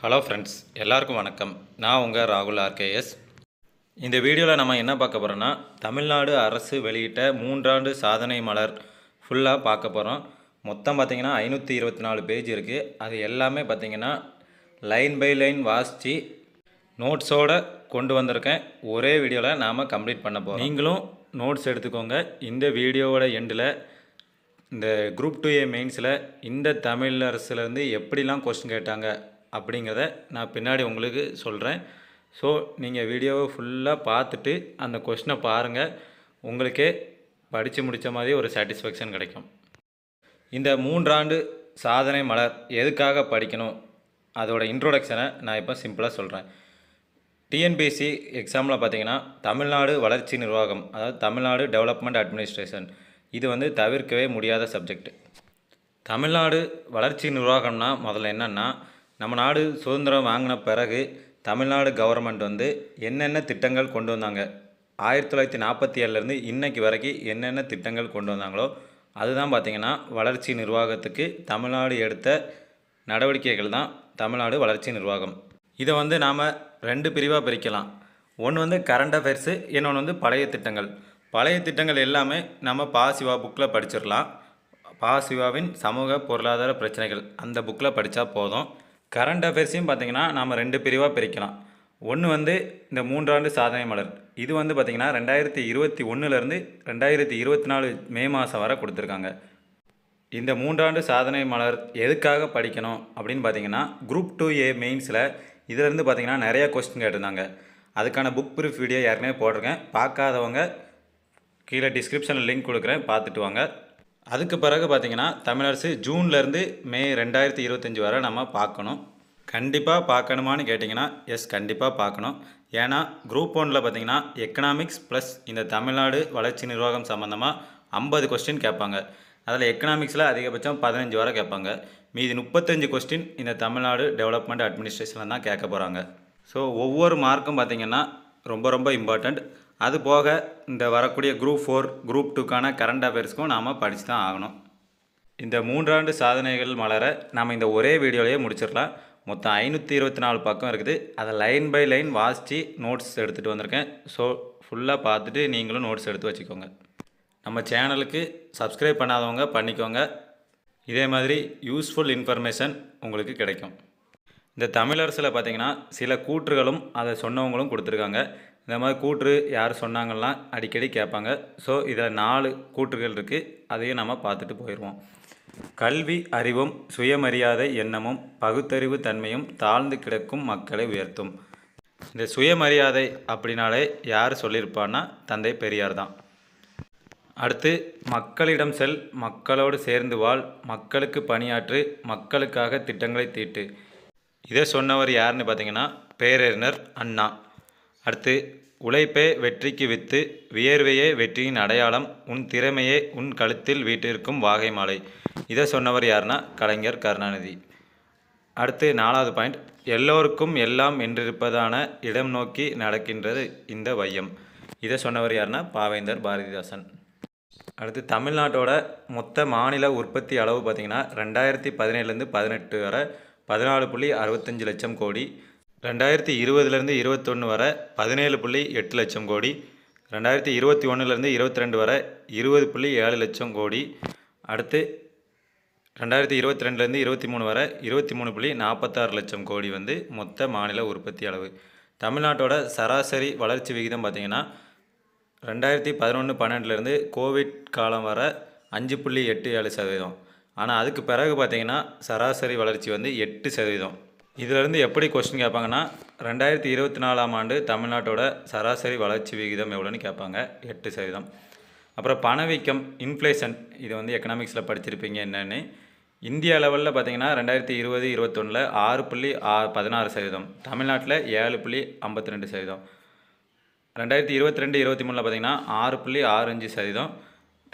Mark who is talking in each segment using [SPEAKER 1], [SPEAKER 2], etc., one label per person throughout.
[SPEAKER 1] Hello friends, எல்லாருக்கும் வணக்கம். நான் உங்கள் ராகுல் ஆர்கேஎஸ். இந்த வீடியோவில் நம்ம என்ன பார்க்க போகிறோன்னா, தமிழ்நாடு அரசு வெளியிட்ட 3ஆண்டு சாதனை மலர் ஃபுல்லாக பார்க்க போகிறோம். மொத்தம் பார்த்திங்கன்னா 524 பேஜ் இருக்குது. அது எல்லாமே பார்த்திங்கன்னா லைன் பை லைன் வாசித்து நோட்ஸோடு கொண்டு வந்திருக்கேன். ஒரே வீடியோவில் நாம் கம்ப்ளீட் பண்ண போகிறோம். நீங்களும் நோட்ஸ் எடுத்துக்கோங்க. இந்த வீடியோவோட எண்டில் இந்த குரூப் 2A மெயின்ஸில் இந்த தமிழ் அரசுலேருந்து எப்படிலாம் கொஸ்டின் கேட்டாங்க அப்படிங்கிறத நான் பின்னாடி உங்களுக்கு சொல்கிறேன். ஸோ நீங்கள் வீடியோவை ஃபுல்லாக பார்த்துட்டு அந்த கொஸ்டினை பாருங்கள். உங்களுக்கே படித்து முடித்த மாதிரி ஒரு சாட்டிஸ்ஃபேக்ஷன் கிடைக்கும். இந்த 3ஆண்டு சாதனை மலர் எதுக்காக படிக்கணும், அதோட இன்ட்ரோடக்ஷனை நான் இப்போ சிம்பிளாக சொல்கிறேன். டிஎன்பிஎஸ்சி எக்ஸாமில் பார்த்தீங்கன்னா தமிழ்நாடு வளர்ச்சி நிர்வாகம், அதாவது தமிழ்நாடு டெவலப்மெண்ட் அட்மினிஸ்ட்ரேஷன், இது வந்து தவிர்க்கவே முடியாத சப்ஜெக்ட். தமிழ்நாடு வளர்ச்சி நிர்வாகம்னா முதல்ல என்னென்னா, நம்ம நாடு சுதந்திரம் வாங்கின பிறகு தமிழ்நாடு கவர்மெண்ட் வந்து என்னென்ன திட்டங்கள் கொண்டு வந்தாங்க, 1947லேருந்து இன்றைக்கி வரைக்கும் என்னென்ன திட்டங்கள் கொண்டு வந்தாங்களோ அதுதான் பார்த்திங்கன்னா வளர்ச்சி நிர்வாகத்துக்கு தமிழ்நாடு எடுத்த நடவடிக்கைகள் தான் தமிழ்நாடு வளர்ச்சி நிர்வாகம். இதை வந்து நாம் 2 பிரிவாக பிரிக்கலாம். ஒன்று வந்து கரண்ட் அஃபேர்ஸு, இன்னொன்று வந்து பழைய திட்டங்கள். பழைய திட்டங்கள் எல்லாமே நம்ம பாசிவா புக்கில் படிச்சிடலாம். பாசிவாவின் சமூக பொருளாதார பிரச்சனைகள் அந்த புக்கில் படித்தா போதும். கரண்ட் அஃபேர்ஸையும் பார்த்திங்கன்னா நாம் 2 பிரிவாக பிரிக்கலாம். ஒன்று வந்து இந்த 3ஆண்டு சாதனை மலர், இது வந்து பார்த்திங்கன்னா 2021லேருந்து 2024 மே மாதம் வரை கொடுத்துருக்காங்க. இந்த 3ஆண்டு சாதனை மலர் எதுக்காக படிக்கணும் அப்படின்னு பார்த்திங்கன்னா, குரூப் 2A மெயின்ஸில் இதிலேருந்து பார்த்திங்கன்னா நிறையா கொஸ்டின் கேட்டிருந்தாங்க. அதுக்கான புக் ப்ரூஃப் வீடியோ ஏற்கனவே போட்டிருக்கேன். பார்க்காதவங்க கீழே டிஸ்கிரிப்ஷனில் லிங்க் கொடுக்குறேன், பார்த்துட்டு வாங்க. அதுக்கு பிறகு பார்த்திங்கன்னா தமிழரசு ஜூன்லேருந்து மே 2025 வரை நம்ம பார்க்கணும். கண்டிப்பாக பார்க்கணுமான்னு கேட்டிங்கன்னா எஸ், கண்டிப்பாக பார்க்கணும். ஏன்னா குரூப் 1ல் பார்த்திங்கன்னா எக்கனாமிக்ஸ் ப்ளஸ் இந்த தமிழ்நாடு வளர்ச்சி நிர்வாகம் சம்மந்தமாக 50 கொஸ்டின் கேட்பாங்க. அதில் எக்கனாமிக்ஸில் அதிகபட்சம் 15 வரை கேட்பாங்க. மீதி 35 கொஸ்டின் இந்த தமிழ்நாடு டெவலப்மெண்ட் அட்மினிஸ்ட்ரேஷனில் தான் கேட்க போகிறாங்க. ஸோ ஒவ்வொரு மார்க்கும் பார்த்திங்கன்னா ரொம்ப ரொம்ப இம்பார்ட்டண்ட். அது போக இந்த வரக்கூடிய குரூப் 4 குரூப் 2க்கான கரண்ட் அஃபேர்ஸ்க்கும் நாம் படித்து தான் ஆகணும். இந்த 3ஆண்டு சாதனைகள் மலரை நாம் இந்த ஒரே வீடியோலேயே முடிச்சிடலாம். மொத்தம் 524 பக்கம் இருக்குது. அதை லைன் பை லைன் வாசித்து நோட்ஸ் எடுத்துகிட்டு வந்திருக்கேன். ஸோ ஃபுல்லாக பார்த்துட்டு நீங்களும் நோட்ஸ் எடுத்து வச்சுக்கோங்க. நம்ம சேனலுக்கு சப்ஸ்கிரைப் பண்ணாதவங்க பண்ணிக்கோங்க. இதே மாதிரி யூஸ்ஃபுல் இன்ஃபர்மேஷன் உங்களுக்கு கிடைக்கும். இந்த தமிழரசில் பார்த்திங்கன்னா சில கூற்றுகளும் அதை சொன்னவங்களும் கொடுத்துருக்காங்க. இந்த மாதிரி கூற்று யார் சொன்னாங்கலாம் அடிக்கடி கேட்பாங்க. ஸோ இதில் 4 கூற்றுகள் இருக்குது. அதையும் நம்ம பார்த்துட்டு போயிடுவோம். கல்வி அறிவும் சுயமரியாதை எண்ணமும் பகுத்தறிவு தன்மையும் தாழ்ந்து கிடக்கும் மக்களை உயர்த்தும். இந்த சுயமரியாதை அப்படின்னாலே யார் சொல்லியிருப்பான்னா தந்தை பெரியார் தான். அடுத்து மக்களிடம் செல், மக்களோடு சேர்ந்து வாழ், மக்களுக்கு பணியாற்று, மக்களுக்காக திட்டங்களை தீட்டு. இதை சொன்னவர் யாருன்னு பார்த்தீங்கன்னா பேரறிஞர் அண்ணா. அடுத்து உழைப்பே வெற்றிக்கு வித்து, வியர்வையே வெற்றியின் அடையாளம், உன் திறமையே உன் கழுத்தில் வீட்டிற்கும் வாகை மாலை. இதை சொன்னவர் யாருன்னா கலைஞர் கருணாநிதி. அடுத்து 4வது பாயிண்ட், எல்லோருக்கும் எல்லாம் என்றிருப்பதான இடம் நோக்கி நடக்கின்றது இந்த வையம். இதை சொன்னவர் யாருன்னா பாவேந்தர் பாரதிதாசன். அடுத்து தமிழ்நாட்டோட மொத்த மாநில உற்பத்தி அளவு பார்த்திங்கன்னா 2017லேருந்து 18 வரை 14.65 லட்சம் கோடி, 2020லேருந்து 21 வரை 17.8 லட்சம் கோடி, 2021லேருந்து 22 வரை 20.7 லட்சம் கோடி, அடுத்து 2022லேருந்து 23 வரை 23.46 லட்சம் கோடி வந்து மொத்த மாநில உற்பத்தி அளவு. தமிழ்நாட்டோட சராசரி வளர்ச்சி விகிதம் பார்த்திங்கன்னா 2011-12லேருந்து கோவிட் காலம் வர 5.87%. ஆனால் அதுக்கு பிறகு பார்த்திங்கன்னா சராசரி வளர்ச்சி வந்து 8%. இதிலேருந்து எப்படி கொஸ்டின் கேட்பாங்கன்னா 2024ஆம் ஆண்டு தமிழ்நாட்டோட சராசரி வளர்ச்சி விகிதம் எவ்வளோன்னு கேட்பாங்க, 8%. அப்புறம் பணவீக்கம், இன்ஃப்ளேஷன், இது வந்து எக்கனாமிக்ஸில் படிச்சிருப்பீங்க என்னென்னு. இந்திய லெவலில் பார்த்திங்கன்னா 2020-21ல் 6.16%, தமிழ்நாட்டில் 7.52%. 2022-23ல் பார்த்திங்கன்னா 6.65%,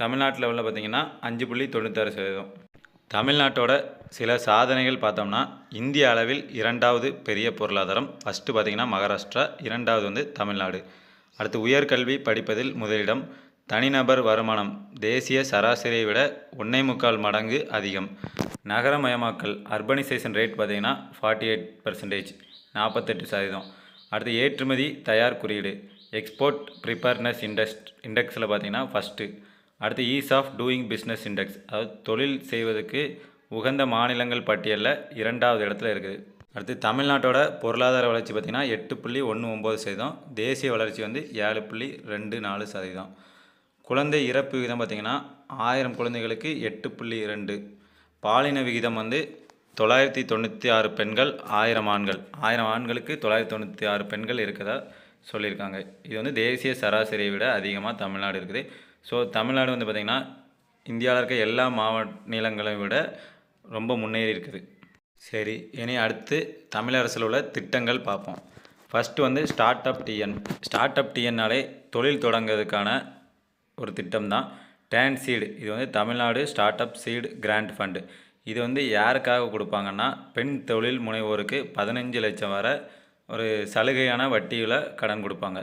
[SPEAKER 1] தமிழ்நாட்டு லெவலில் பார்த்திங்கன்னா 5.96%. தமிழ்நாட்டோட சில சாதனைகள் பார்த்தோம்னா, இந்திய அளவில் 2வது பெரிய பொருளாதாரம். ஃபஸ்ட்டு பார்த்திங்கன்னா மகாராஷ்டிரா, 2வது வந்து தமிழ்நாடு. அடுத்து உயர்கல்வி படிப்பதில் முதலிடம். தனிநபர் வருமானம் தேசிய சராசரியை விட 1.25 மடங்கு அதிகம். நகரமயமாக்கல் அர்பனைசேஷன் ரேட் பார்த்திங்கன்னா 48%, 48%. அடுத்து ஏற்றுமதி தயார் குறியீடு எக்ஸ்போர்ட் ப்ரிப்பேர்னஸ் இண்டெக்ஸில் பார்த்திங்கன்னா ஃபஸ்ட்டு. அடுத்து ease of doing business index, அதாவது தொழில் செய்வதற்கு உகந்த மாநிலங்கள் பட்டியலில் 2வது இடத்துல இருக்குது. அடுத்து தமிழ்நாட்டோட பொருளாதார வளர்ச்சி பார்த்திங்கன்னா 8.19%, தேசிய வளர்ச்சி வந்து 7.24%. குழந்தை இறப்பு விகிதம் பார்த்திங்கன்னா 1000 குழந்தைகளுக்கு 8.2. பாலின விகிதம் வந்து 996 பெண்கள் 1000 ஆண்கள், 1000 ஆண்களுக்கு 996 பெண்கள் இருக்கிறதா சொல்லியிருக்காங்க. இது வந்து தேசிய சராசரியை விட அதிகமாக தமிழ்நாடு இருக்குது. ஸோ தமிழ்நாடு வந்து பார்த்திங்கன்னா இந்தியாவில் இருக்க எல்லா மாநிலங்களையும் விட ரொம்ப முன்னேறி இருக்குது. சரி, இனி அடுத்து தமிழரசில் உள்ள திட்டங்கள் பார்ப்போம். ஃபஸ்ட்டு வந்து ஸ்டார்ட் அப் டிஎன்னாலே தொழில் தொடங்குறதுக்கான ஒரு திட்டம் தான் டேன் சீடு. இது வந்து Tamil Nadu startup seed grant fund. இது வந்து யாருக்காக கொடுப்பாங்கன்னா பெண் தொழில் முனைவோருக்கு 15 லட்சம் வரை ஒரு சலுகையான வட்டியில் கடன் கொடுப்பாங்க.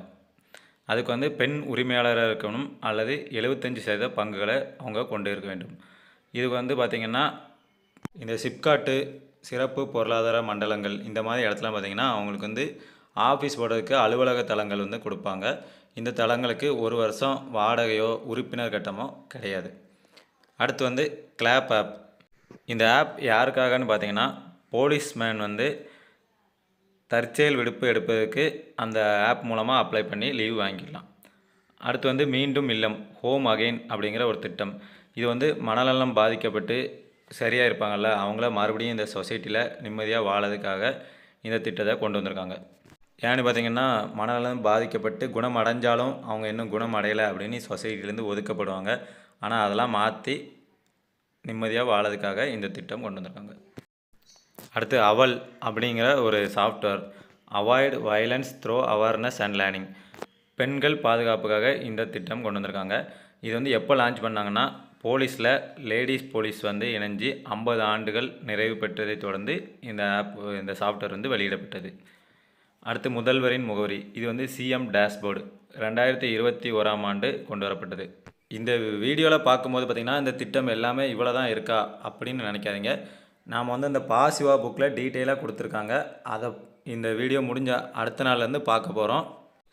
[SPEAKER 1] அதுக்கு வந்து பெண் உரிமையாளராக இருக்கணும் அல்லது 75% பங்குகளை அவங்க கொண்டு இருக்க வேண்டும். இதுக்கு வந்து பார்த்திங்கன்னா இந்த சிப்காட்டு சிறப்பு பொருளாதார மண்டலங்கள் இந்த மாதிரி இடத்துல பார்த்திங்கன்னா அவங்களுக்கு வந்து ஆஃபீஸ் போடுறதுக்கு அலுவலக தளங்கள் வந்து கொடுப்பாங்க. இந்த தளங்களுக்கு 1 வருஷம் வாடகையோ உறுப்பினர் கட்டணமோ கிடையாது. அடுத்து வந்து கிளாப் ஆப். இந்த ஆப் யாருக்காகன்னு பார்த்திங்கன்னா போலீஸ்மேன் வந்து தற்செயல் விடுப்பு எடுப்பதற்கு அந்த ஆப் மூலமாக அப்ளை பண்ணி லீவ் வாங்கிக்கலாம். அடுத்து வந்து மீண்டும் இல்லம் ஹோம் அகெயின் அப்படிங்கிற ஒரு திட்டம். இது வந்து மனநலம் பாதிக்கப்பட்டு சரியாக இருப்பாங்கள்ல, அவங்கள மறுபடியும் இந்த சொசைட்டியில் நிம்மதியாக வாழறதுக்காக இந்த திட்டத்தை கொண்டு வந்திருக்காங்க. ஏன்னு பார்த்திங்கன்னா மனநலம் பாதிக்கப்பட்டு குணம் அடைஞ்சாலும் அவங்க இன்னும் குணம் அடையலை அப்படின்னு சொசைட்டிலேருந்து ஒதுக்கப்படுவாங்க. ஆனால் அதெல்லாம் மாற்றி நிம்மதியாக வாழறதுக்காக இந்த திட்டம் கொண்டு வந்திருக்காங்க. அடுத்து அவல் அப்படிங்கிற ஒரு software, avoid violence throw awareness and learning. பெண்கள் பாதுகாப்புக்காக இந்த திட்டம் கொண்டு வந்திருக்காங்க. இது வந்து எப்போ லான்ச் பண்ணாங்கன்னா போலீஸில் லேடிஸ் போலீஸ் வந்து இணைஞ்சு 50 ஆண்டுகள் நிறைவு பெற்றதை தொடர்ந்து இந்த சாஃப்ட்வேர் வந்து வெளியிடப்பட்டது. அடுத்து முதல்வரின் முகவரி. இது வந்து சிஎம் டேஷ்போர்டு 2021ஆம் ஆண்டு கொண்டு வரப்பட்டது. இந்த வீடியோவில் பார்க்கும்போது பார்த்திங்கன்னா இந்த திட்டம் எல்லாமே இவ்வளோ தான் இருக்கா அப்படின்னு நினைக்காதீங்க. நாம் வந்து அந்த பாசிவா புக்கில் டீட்டெயிலாக கொடுத்துருக்காங்க. அதை இந்த வீடியோ முடிஞ்ச அடுத்த நாள்லேருந்து பார்க்க போகிறோம்.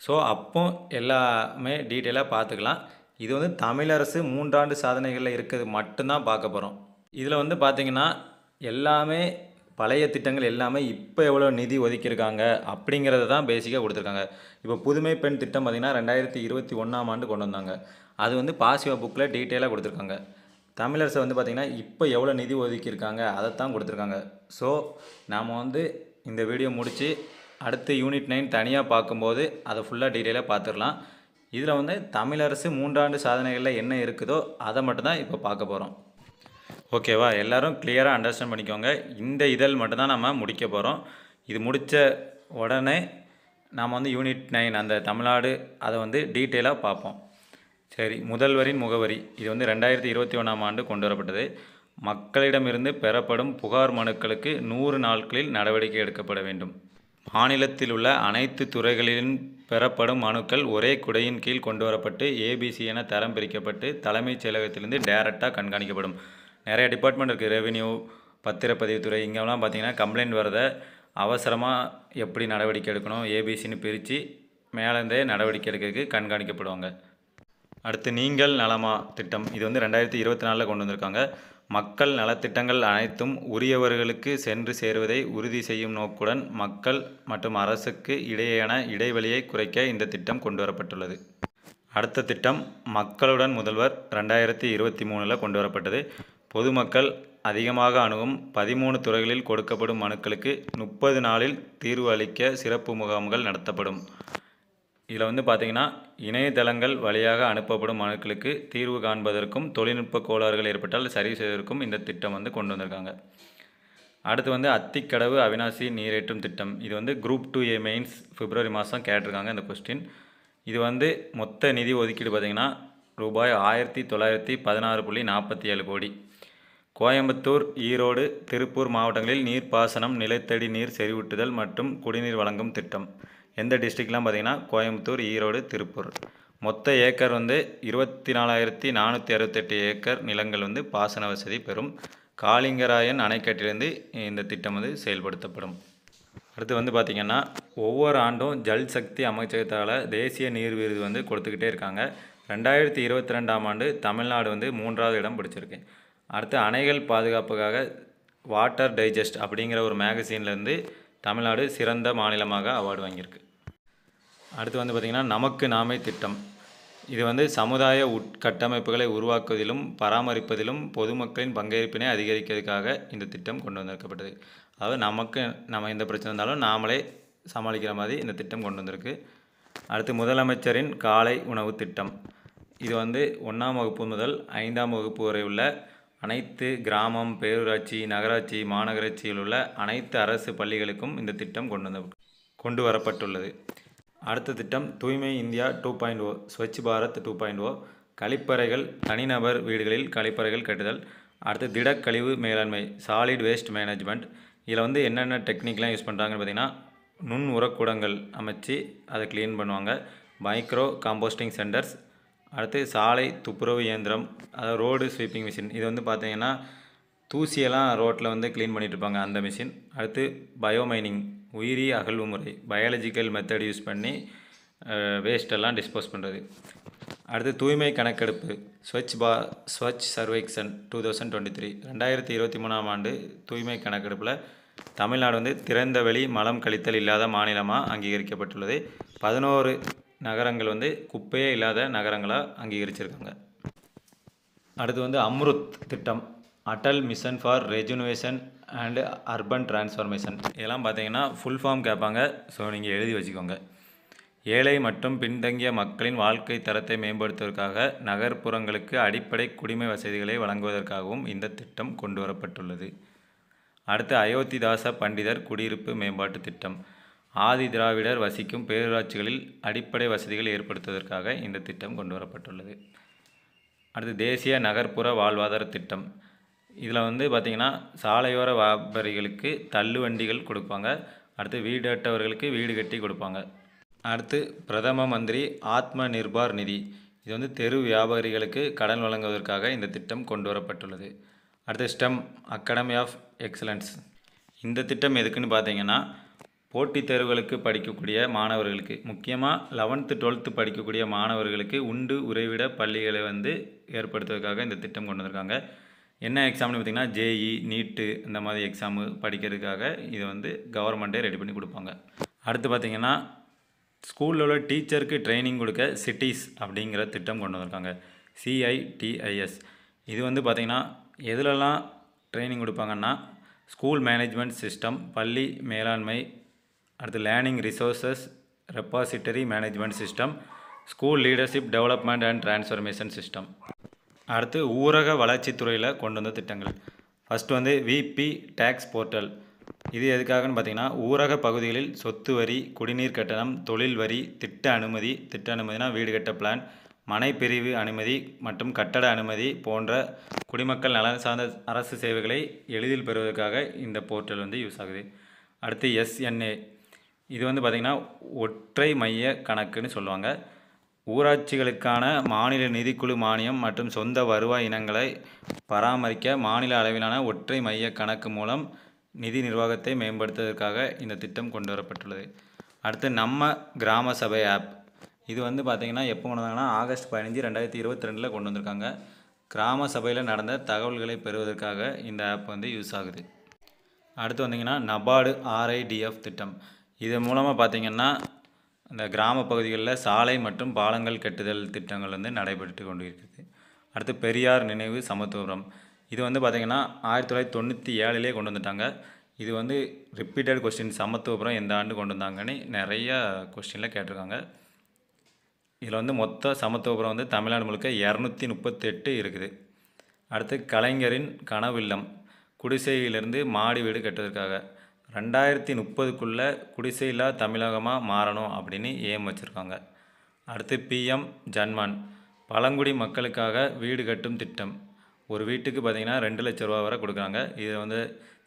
[SPEAKER 1] ஸோ அப்போ எல்லாமே டீட்டெயிலாக பார்த்துக்கலாம். இது வந்து தமிழரசு 3 ஆண்டு சாதனைகளில் இருக்கிறது மட்டும்தான் பார்க்க போகிறோம். இதில் வந்து பார்த்திங்கன்னா எல்லாமே பழைய திட்டங்கள் எல்லாமே இப்போ எவ்வளோ நிதி ஒதுக்கியிருக்காங்க அப்படிங்கிறத தான் பேசிக்காக கொடுத்துருக்காங்க. இப்போ புதுமை பெண் திட்டம் பார்த்திங்கன்னா 2021ஆம் ஆண்டு கொண்டு வந்தாங்க. அது வந்து பாசிவா புக்கில் டீட்டெயிலாக கொடுத்துருக்காங்க. தமிழரசை வந்து பார்த்திங்கன்னா இப்போ எவ்வளோ நிதி ஒதுக்கியிருக்காங்க அதைத்தான் கொடுத்துருக்காங்க. ஸோ நாம் வந்து இந்த வீடியோ முடித்து அடுத்து யூனிட் 9 தனியாக பார்க்கும்போது அதை ஃபுல்லாக டீட்டெயிலாக பார்த்துடலாம். இதில் வந்து தமிழரசு 3 ஆண்டு சாதனைகளில் என்ன இருக்குதோ அதை மட்டும்தான் இப்போ பார்க்க போகிறோம். ஓகேவா? எல்லோரும் கிளியராக அண்டர்ஸ்டாண்ட் பண்ணிக்கோங்க. இந்த இதழ் மட்டும்தான் நம்ம முடிக்க போகிறோம். இது முடித்த உடனே நாம் வந்து யூனிட் 9 அந்த தமிழ்நாடு அதை வந்து டீட்டெயிலாக பார்ப்போம். சரி, முதல்வரின் முகவரி. இது வந்து 2021ஆம் ஆண்டு கொண்டு வரப்பட்டது. மக்களிடமிருந்து பெறப்படும் புகார் மனுக்களுக்கு 100 நாட்களில் நடவடிக்கை எடுக்கப்பட வேண்டும். மாநிலத்தில் உள்ள அனைத்து துறைகளிலும் பெறப்படும் மனுக்கள் ஒரே குடையின் கீழ் கொண்டு வரப்பட்டு ஏபிசி என தரம் பிரிக்கப்பட்டு தலைமைச் செயலகத்திலிருந்து டைரெக்டாக கண்காணிக்கப்படும். நிறைய டிபார்ட்மெண்ட் இருக்குது. ரெவென்யூ, பத்திரப்பதிவுத்துறை, இங்கெல்லாம் பார்த்திங்கன்னா கம்ப்ளைண்ட் வரதை அவசரமாக எப்படி நடவடிக்கை எடுக்கணும் ஏபிசின்னு பிரித்து மேலேருந்தே நடவடிக்கை எடுக்கிறதுக்கு கண்காணிக்கப்படுவாங்க. அடுத்து நீங்கள் நலமா திட்டம். இது வந்து 2024 கொண்டு வந்திருக்காங்க. மக்கள் நலத்திட்டங்கள் அனைத்தும் உரியவர்களுக்கு சென்று சேருவதை உறுதி செய்யும் நோக்குடன் மக்கள் மற்றும் அரசுக்கு இடையேயான இடைவெளியை குறைக்க இந்த திட்டம் கொண்டு வரப்பட்டுள்ளது. அடுத்த திட்டம் மக்களுடன் முதல்வர் 2023 கொண்டு வரப்பட்டது. பொதுமக்கள் அதிகமாக அணுகும் 13 துறைகளில் கொடுக்கப்படும் மனுக்களுக்கு 30 நாளில் தீர்வு அளிக்க சிறப்பு முகாம்கள் நடத்தப்படும். இதில் வந்து பார்த்திங்கன்னா இணையதளங்கள் வழியாக அனுப்பப்படும் மனுக்களுக்கு தீர்வு காண்பதற்கும் தொழில்நுட்ப கோளாறுகள் ஏற்பட்டால் சரி செய்வதற்கும் இந்த திட்டம் வந்து கொண்டு வந்திருக்காங்க. அடுத்து வந்து அத்திக்கடவு அவினாசி நீரேற்றும் திட்டம். இது வந்து குரூப் 2A மெயின்ஸ் பிப்ரவரி மாதம் கேட்டிருக்காங்க இந்த கொஸ்டின். இது வந்து மொத்த நிதி ஒதுக்கீடு பார்த்திங்கன்னா ரூபாய் 1916.47 கோடி. கோயம்புத்தூர், ஈரோடு, திருப்பூர் மாவட்டங்களில் நீர்ப்பாசனம், நிலத்தடி நீர் செறிவூட்டுதல் மற்றும் குடிநீர் வழங்கும் திட்டம். எந்த டிஸ்ட்ரிக்ட்லாம் பார்த்திங்கன்னா கோயம்புத்தூர், ஈரோடு, திருப்பூர். மொத்த ஏக்கர் வந்து 24,468 ஏக்கர் நிலங்கள் வந்து பாசன வசதி பெறும். காளிங்கராயன் அணைக்கட்டிலிருந்து இந்த திட்டம் வந்து செயல்படுத்தப்படும். அடுத்து வந்து பார்த்திங்கன்னா, ஒவ்வொரு ஆண்டும் ஜல் சக்தி அமைச்சகத்தால் தேசிய நீர் விருது வந்து கொடுத்துக்கிட்டே இருக்காங்க. 2022ஆம் ஆண்டு தமிழ்நாடு வந்து 3வது இடம் பிடிச்சிருக்கு. அடுத்து அணைகள் பாதுகாப்புக்காக வாட்டர் டைஜஸ்ட் அப்படிங்கிற ஒரு மேகசீன்லேருந்து தமிழ்நாடு சிறந்த மாநிலமாக அவார்டு வாங்கியிருக்கு. அடுத்து வந்து பார்த்திங்கன்னா, நமக்கு நாமே திட்டம். இது வந்து சமுதாய உட்கட்டமைப்புகளை உருவாக்குவதிலும் பராமரிப்பதிலும் பொதுமக்களின் பங்கேற்பினை அதிகரிக்கிறதுக்காக இந்த திட்டம் கொண்டு வந்திருக்கப்பட்டது. அதாவது நம்ம எந்த பிரச்சனை இருந்தாலும் நாமளே சமாளிக்கிற மாதிரி இந்த திட்டம் கொண்டு வந்திருக்கு. அடுத்து முதலமைச்சரின் காலை உணவு திட்டம். இது வந்து 1ஆம் வகுப்பு முதல் 5ஆம் வகுப்பு வரை உள்ள அனைத்து கிராமம், பேரூராட்சி, நகராட்சி, மாநகராட்சியில் உள்ள அனைத்து அரசு பள்ளிகளுக்கும் இந்த திட்டம் கொண்டு வரப்பட்டுள்ளது. அடுத்த திட்டம் தூய்மை இந்தியா 2.0, ஸ்வச் பாரத் 2.0, கழிப்பறைகள், தனிநபர் வீடுகளில் கழிப்பறைகள் கட்டுதல். அடுத்து திடக்கழிவு மேலாண்மை, சாலிட் வேஸ்ட் மேனேஜ்மெண்ட். இதில் வந்து என்னென்ன டெக்னிக்லாம் யூஸ் பண்ணுறாங்கன்னு பார்த்திங்கன்னா, நுண் உரக்கூடங்கள் அமைச்சு அதை க்ளீன் பண்ணுவாங்க. Micro composting centres. அடுத்து சாலை துப்புரவு இயந்திரம், அதாவது ரோடு ஸ்வீப்பிங் மிஷின். இது வந்து பார்த்திங்கன்னா தூசியெல்லாம் ரோட்டில் வந்து க்ளீன் பண்ணிகிட்ருப்பாங்க, அந்த மிஷின். அடுத்து பயோமைனிங், உயிரி அகழ்வு முறை, பயாலஜிக்கல் மெத்தட் யூஸ் பண்ணி வேஸ்டெல்லாம் டிஸ்போஸ் பண்ணுறது. அடுத்து தூய்மை கணக்கெடுப்பு, ஸ்வச் சர்வேக்ஷன் 2023. 2023ஆம் ஆண்டு தூய்மை கணக்கெடுப்பில் தமிழ்நாடு வந்து திறந்தவெளி மலம் கழித்தல் இல்லாத மாநிலமாக அங்கீகரிக்கப்பட்டுள்ளது. 11 நகரங்கள் வந்து குப்பையே இல்லாத நகரங்களாக அங்கீகரிச்சிருக்காங்க. அடுத்து வந்து அம்ருத் திட்டம், Atal mission for rejuvenation and urban transformation. இதெல்லாம் பார்த்தீங்கன்னா ஃபுல் ஃபார்ம் கேட்பாங்க, ஸோ நீங்கள் எழுதி வச்சுக்கோங்க. ஏழை மற்றும் பின்தங்கிய மக்களின் வாழ்க்கை தரத்தை மேம்படுத்துவதற்காக நகர்ப்புறங்களுக்கு அடிப்படை குடிமை வசதிகளை வழங்குவதற்காகவும் இந்த திட்டம் கொண்டு வரப்பட்டுள்ளது. அடுத்து அயோத்திதாச பண்டிதர் குடியிருப்பு மேம்பாட்டு திட்டம். ஆதி திராவிடர் வசிக்கும் பேரூராட்சிகளில் அடிப்படை வசதிகள் ஏற்படுத்துவதற்காக இந்த திட்டம் கொண்டு வரப்பட்டுள்ளது. அடுத்து தேசிய நகர்ப்புற வாழ்வாதார திட்டம். இதில் வந்து பார்த்திங்கன்னா சாலையோர வியாபாரிகளுக்கு தள்ளு வண்டிகள் கொடுப்பாங்க. அடுத்து வீடற்றவர்களுக்கு வீடு கட்டி கொடுப்பாங்க. அடுத்து பிரதம மந்திரி ஆத்ம நிர்பார் நிதி. இது வந்து தெரு வியாபாரிகளுக்கு கடன் வழங்குவதற்காக இந்த திட்டம் கொண்டு வரப்பட்டுள்ளது. அடுத்து ஸ்டெம் அகாடமி ஆஃப் எக்ஸலன்ஸ். இந்த திட்டம் எதுக்குன்னு பார்த்தீங்கன்னா, போட்டித் தேர்வுகளுக்கு படிக்கக்கூடிய மாணவர்களுக்கு, முக்கியமாக 11th 12th படிக்கக்கூடிய மாணவர்களுக்கு உண்டு உறைவிட பள்ளிகளை வந்து ஏற்படுத்துவதற்காக இந்த திட்டம் கொண்டு வந்திருக்காங்க. என்ன எக்ஸாம்னு பார்த்திங்கன்னா ஜேஇ, நீட்டு இந்த மாதிரி எக்ஸாமு படிக்கிறதுக்காக இதை வந்து கவர்மெண்ட்டே ரெடி பண்ணி கொடுப்பாங்க. அடுத்து பார்த்திங்கன்னா ஸ்கூலில் உள்ள டீச்சருக்கு ட்ரைனிங் கொடுக்க சிட்டிஸ் அப்படிங்கிற திட்டம் கொண்டு வந்திருக்காங்க, CITIS. இது வந்து பார்த்திங்கன்னா எதுலலாம் ட்ரைனிங் கொடுப்பாங்கன்னா, ஸ்கூல் மேனேஜ்மெண்ட் சிஸ்டம், பள்ளி மேலாண்மை, அடுத்து learning resources repository management system, school leadership development and transformation system. அடுத்து ஊரக வளர்ச்சித்துறையில் கொண்டு வந்த திட்டங்கள். ஃபஸ்ட்டு வந்து விபி டேக்ஸ் போர்ட்டல். இது எதுக்காகன்னு பார்த்திங்கன்னா, ஊரக பகுதிகளில் சொத்து வரி, குடிநீர் கட்டணம், தொழில் வரி, திட்ட அனுமதினா வீடு கட்ட பிளான், மனை பிரிவு அனுமதி மற்றும் கட்டட அனுமதி போன்ற குடிமக்கள் நலன் சார்ந்த அரசு சேவைகளை எளிதில் பெறுவதற்காக இந்த போர்ட்டல் வந்து யூஸ் ஆகுது. அடுத்து SNA. இது வந்து பார்த்திங்கன்னா ஒற்றை மைய கணக்குன்னு சொல்லுவாங்க. ஊராட்சிகளுக்கான மாநில நிதிக்குழு மானியம் மற்றும் சொந்த வருவாய் இனங்களை பராமரிக்க மாநில அளவிலான ஒற்றை மைய கணக்கு மூலம் நிதி நிர்வாகத்தை மேம்படுத்துவதற்காக இந்த திட்டம் கொண்டு வரப்பட்டுள்ளது. அடுத்து நம்ம கிராம சபை ஆப். இது வந்து பார்த்திங்கன்னா எப்போ கொண்டு வந்தாங்கன்னா ஆகஸ்ட் 15, 2022 கொண்டு வந்திருக்காங்க. கிராம சபையில் நடந்த தகவல்களை பெறுவதற்காக இந்த ஆப் வந்து யூஸ் ஆகுது. அடுத்து வந்திங்கன்னா நபார்டு RIDF திட்டம். இது மூலமாக பார்த்திங்கன்னா இந்த கிராம பகுதிகளில் சாலை மற்றும் பாலங்கள் கட்டுதல் திட்டங்கள் வந்து நடைபெற்று கொண்டு இருக்குது. அடுத்து பெரியார் நினைவு சமத்துவபுரம். இது வந்து பார்த்திங்கன்னா 1997 கொண்டு வந்துட்டாங்க. இது வந்து ரிப்பீட்டட் கொஸ்டின், சமத்துவபுரம் எந்த ஆண்டு கொண்டு வந்தாங்கன்னு நிறையா கொஸ்டினில் கேட்டிருக்காங்க. இதில் வந்து மொத்த சமத்துவபுரம் வந்து தமிழ்நாடு முழுக்க 238 இருக்குது. அடுத்து கலைஞரின் கனவில்லம், குடிசையிலிருந்து மாடி வீடு கட்டுவதற்காக 2030க்குள்ளே குடிசையில்லா தமிழகமாக மாறணும் அப்படின்னு ஏம் வச்சுருக்காங்க. அடுத்து PM ஜன்மான், பழங்குடி மக்களுக்காக வீடு கட்டும் திட்டம். ஒரு வீட்டுக்கு பார்த்திங்கன்னா 2 லட்ச ரூபா வரை கொடுக்குறாங்க. இது வந்து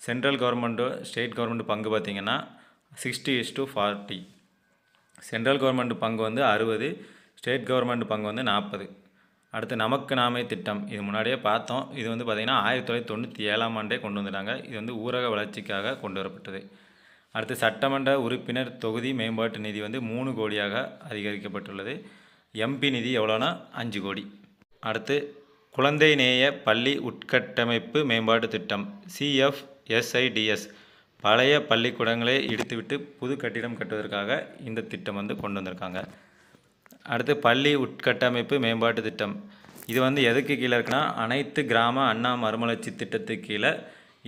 [SPEAKER 1] சென்ட்ரல் கவர்மெண்ட்டோ ஸ்டேட் கவர்மெண்ட் பங்கு பார்த்திங்கன்னா 60:40. சென்ட்ரல் கவர்மெண்ட் பங்கு வந்து 60, ஸ்டேட் கவர்மெண்ட் பங்கு வந்து 40. அடுத்து நமக்கு நாமே திட்டம், இது முன்னாடியே பார்த்தோம். இது வந்து பார்த்திங்கன்னா 1997ஆம் ஆண்டே கொண்டு வந்துட்டாங்க. இது வந்து ஊரக வளர்ச்சிக்காக கொண்டு வரப்பட்டது. அடுத்து சட்டமன்ற உறுப்பினர் தொகுதி மேம்பாட்டு நிதி வந்து 3 கோடியாக அதிகரிக்கப்பட்டுள்ளது. எம்பி நிதி எவ்வளோனா 5 கோடி. அடுத்து குழந்தை நேய பள்ளி உட்கட்டமைப்பு மேம்பாட்டு திட்டம் CFSIDS, பழைய பள்ளிக்கூடங்களை இடித்துவிட்டு புது கட்டிடம் கட்டுவதற்காக இந்த திட்டம் வந்து கொண்டு வந்திருக்காங்க. அடுத்து பள்ளி உட்கட்டமைப்பு மேம்பாட்டு திட்டம், இது வந்து எதுக்கு கீழே இருக்குன்னா அனைத்து கிராம அண்ணா மறுமலர்ச்சி திட்டத்துக்கு கீழே